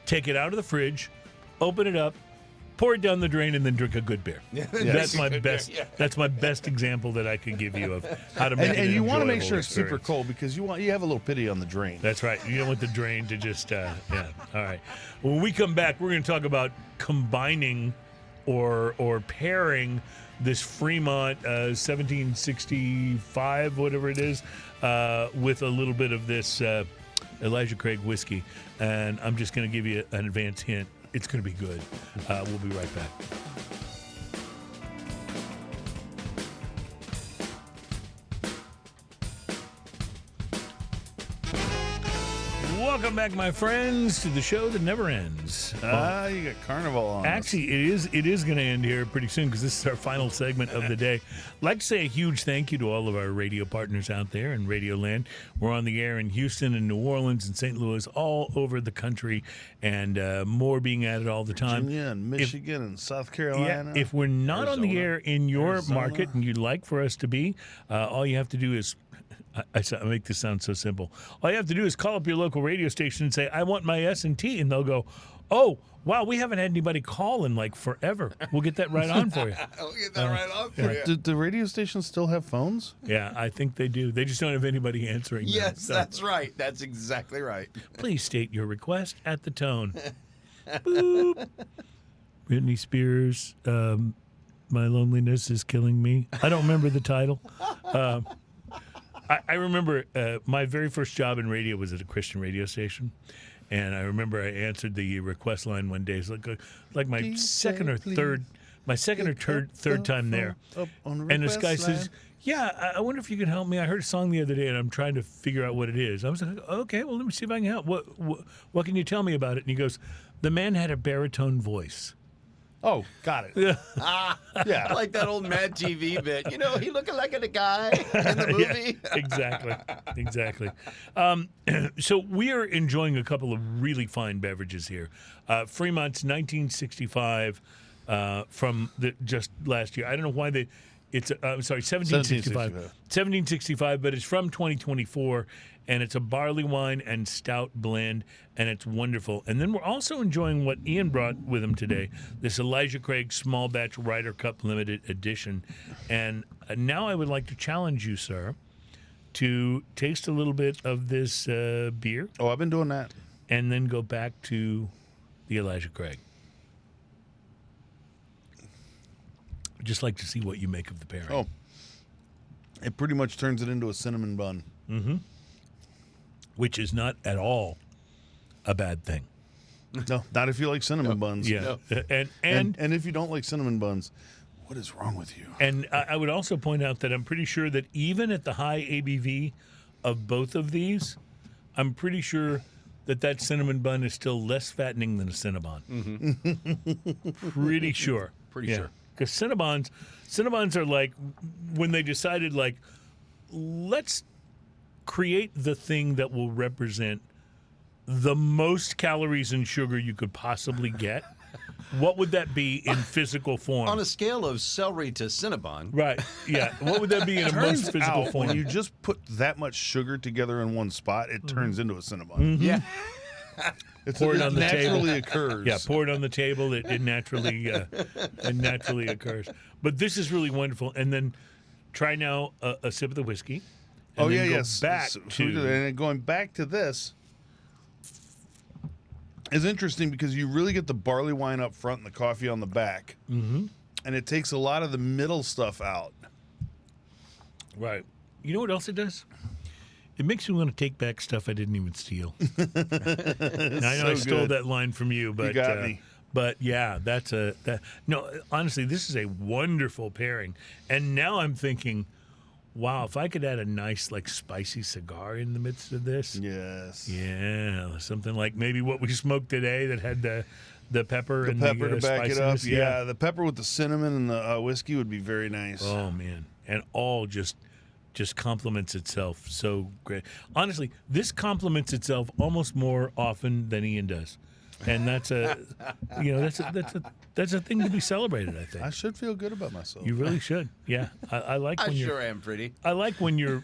Take it out of the fridge, open it up, pour it down the drain, and then drink a good beer. That's my best. That's my best example that I could give you of how to make it. And an you want to make enjoyable sure it's super experience. cold because you have a little pity on the drain. That's right. You don't want the drain to just, yeah. All right. When we come back, we're going to talk about combining or pairing this Fremont 1765, whatever it is, with a little bit of this Elijah Craig whiskey. And I'm just going to give you an advance hint. It's going to be good. We'll be right back. Welcome back, my friends, to the show that never ends. You got Carnival on. Actually, it is going to end here pretty soon because this is our final segment of the day. I'd like to say a huge thank you to all of our radio partners out there in Radio Land. We're on the air in Houston and New Orleans and St. Louis, all over the country, and more being added all the time. Virginia and Michigan and South Carolina. Yeah, if we're not on the Arizona, air in your Arizona. market and you'd like for us to be, all you have to do is I make this sound so simple. All you have to do is call up your local radio station and say, I want my S&T, and they'll go, oh, wow, we haven't had anybody call in like forever. We'll get that right on for you. I'll get that right on for you. Do the radio stations still have phones? Yeah, I think they do. They just don't have anybody answering them. Yes, So that's right. That's exactly right. please state your request at the tone. Boop. Britney Spears, My Loneliness is Killing Me. I don't remember the title. I remember my very first job in radio was at a Christian radio station, and I remember I answered the request line one day. It's like my second or third time there, and this guy says, "Yeah, I wonder if you can help me. I heard a song the other day, and I'm trying to figure out what it is." I was like, "Okay, well, let me see if I can help. What can you tell me about it?" And he goes, "The man had a baritone voice." Oh, got it. Yeah. Like that old Mad TV bit. You know, he looking like a guy in the movie. Yeah, exactly. So we are enjoying a couple of really fine beverages here. Fremont's 1965 from just last year. I don't know why it's 1765. 1765, but it's from 2024, and it's a barley wine and stout blend, and it's wonderful. And then we're also enjoying what Ian brought with him today, this Elijah Craig Small Batch Ryder Cup Limited Edition. And now I would like to challenge you, sir, to taste a little bit of this beer Oh, I've been doing that. and then go back to the Elijah Craig. I'd just like to see what you make of the pairing. Oh, it pretty much turns it into a cinnamon bun. Which is not at all a bad thing. No, not if you like cinnamon buns. Yeah. No. And if you don't like cinnamon buns, what is wrong with you? And I would also point out that I'm pretty sure that even at the high ABV of both of these, I'm pretty sure that cinnamon bun is still less fattening than a Cinnabon. Pretty sure. Pretty sure. Because Cinnabons are like when they decided, like, let's create the thing that will represent the most calories and sugar you could possibly get. What would that be in physical form? On a scale of celery to Cinnabon. Right. Yeah. What would that be in a most physical form? When you just put that much sugar together in one spot, it turns into a cinnamon. Yeah. Pour it on the table. naturally occurs. Yeah, pour it on the table. It naturally occurs. But this is really wonderful. And then try now a sip of the whiskey. And then go back to and then going back to this is interesting because you really get the barley wine up front and the coffee on the back. Mm-hmm. And it takes a lot of the middle stuff out. Right. You know what else it does? It makes me want to take back stuff I didn't even steal. And I know I stole that line from you, but You got me. But yeah, no, honestly, this is a wonderful pairing. And now I'm thinking, wow, if I could add a nice, like, spicy cigar in the midst of this. Yes. Yeah, something like maybe what we smoked today that had the pepper and Pepper the to back it up. spiciness. Yeah, the pepper with the cinnamon and the whiskey would be very nice. Oh man, and all just complements itself so great. Honestly, this complements itself almost more often than Ian does, and that's a thing to be celebrated. I think I should feel good about myself. you really should. Yeah, I like I when sure you're. am pretty. I like when you're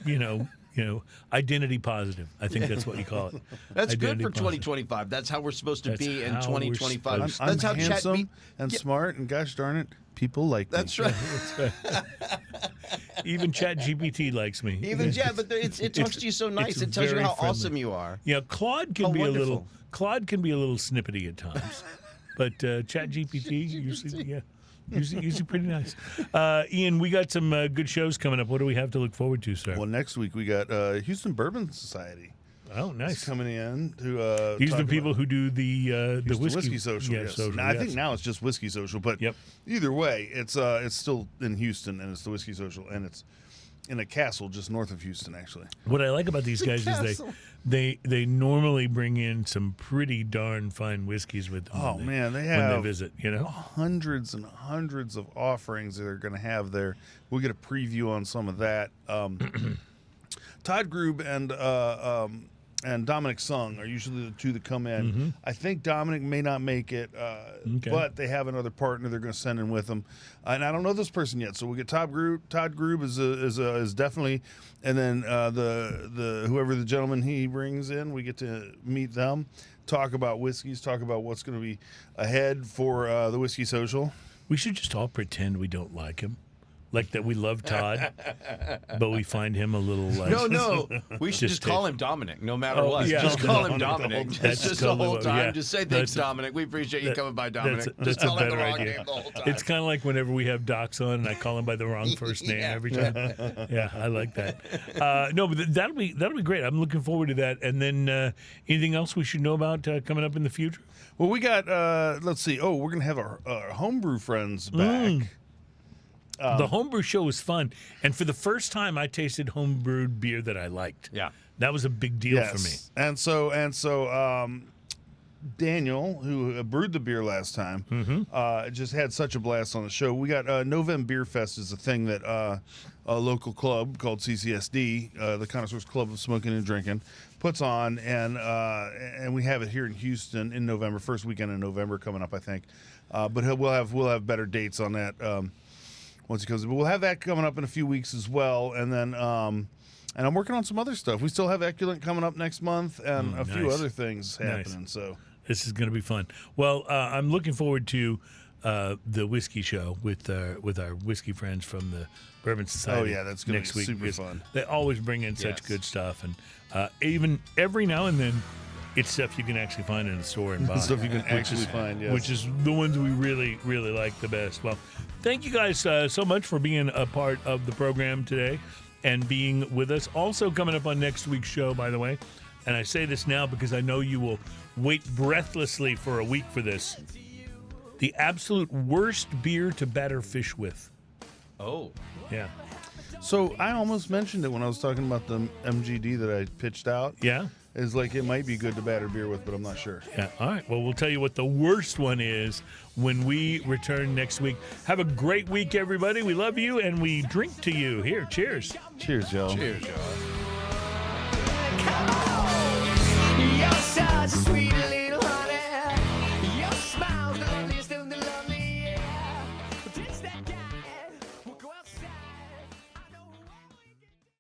identity positive. I think that's what you call it. That's good Identity for positive. 2025. That's how we're supposed to That's be in how we're 2025. supposed I'm That's how handsome and smart, and gosh darn it, people like me. That's right. Even ChatGPT likes me. Even but it talks to you so nice. it's It tells you very how friendly. awesome you are. Yeah, Claude can How be wonderful. Claude can be a little snippety at times, but ChatGPT usually pretty nice. Ian, we got some good shows coming up. What do we have to look forward to, sir? Well, next week we got Houston Bourbon Society. Oh, nice. It's coming in to These are talk the people about who do the Houston whiskey Social. Yeah, Yes. social, Now, I yes. think now it's just Whiskey Social, but Yep. either way, it's still in Houston and it's the Whiskey Social, and it's in a castle just north of Houston, actually. What I like about these guys is they normally bring in some pretty darn fine whiskeys with them. They when they have visit, you know, hundreds and hundreds of offerings that they're going to have there. We'll get a preview on some of that. Todd Grube and Dominic Sung are usually the two that come in. I think Dominic may not make it, but they have another partner they're going to send in with them. And I don't know this person yet, so we'll get Todd Grube. Todd Grube is definitely, and then the whoever the gentleman he brings in, we get to meet them, talk about whiskeys, talk about what's going to be ahead for the Whiskey Social. we should just all pretend we don't like him. Like that we love Todd, but we find him a little like... No. We should just call him Dominic, no matter what. Yeah. Just call him Dominic. That's Just the whole time. yeah. Just say, thanks, Dominic. We appreciate you coming by, Dominic. That's Just call a him the better wrong idea. name the whole time. It's kind of like whenever we have Docs on and I call him by the wrong first name every time. Yeah, I like that. No, but that'll be great. I'm looking forward to that. And then anything else we should know about coming up in the future? Well, we got, let's see. Oh, we're going to have our homebrew friends back. The homebrew show was fun, and for the first time, I tasted homebrewed beer that I liked. Yeah, that was a big deal for me. And so, Daniel, who brewed the beer last time, just had such a blast on the show. We got November Beer Fest is a thing that a local club called CCSD, the Connoisseurs Club of Smoking and Drinking, puts on, and we have it here in Houston in November, first weekend in November coming up, I think. But we'll have better dates on that. Once he comes, but we'll have that coming up in a few weeks as well, and then and I'm working on some other stuff. We still have Eculent coming up next month, and a few other things happening. So this is going to be fun. Well, I'm looking forward to the whiskey show with our whiskey friends from the Bourbon Society. Oh yeah, that's going to be super fun. They always bring in such good stuff, and even every now and then. It's stuff you can actually find in the store and buy. Stuff you can actually find, yes. Which is the ones we really, really like the best. Well, thank you guys so much for being a part of the program today and being with us. Also coming up on next week's show, by the way, and I say this now because I know you will wait breathlessly for a week for this, the absolute worst beer to batter fish with. Oh. Yeah. So I almost mentioned it when I was talking about the MGD that I pitched out. Yeah. Is like it might be good to batter beer with, but I'm not sure. Yeah. All right. Well, we'll tell you what the worst one is when we return next week. Have a great week, everybody. We love you, and we drink to you. Here, cheers. Cheers, y'all. Cheers, y'all.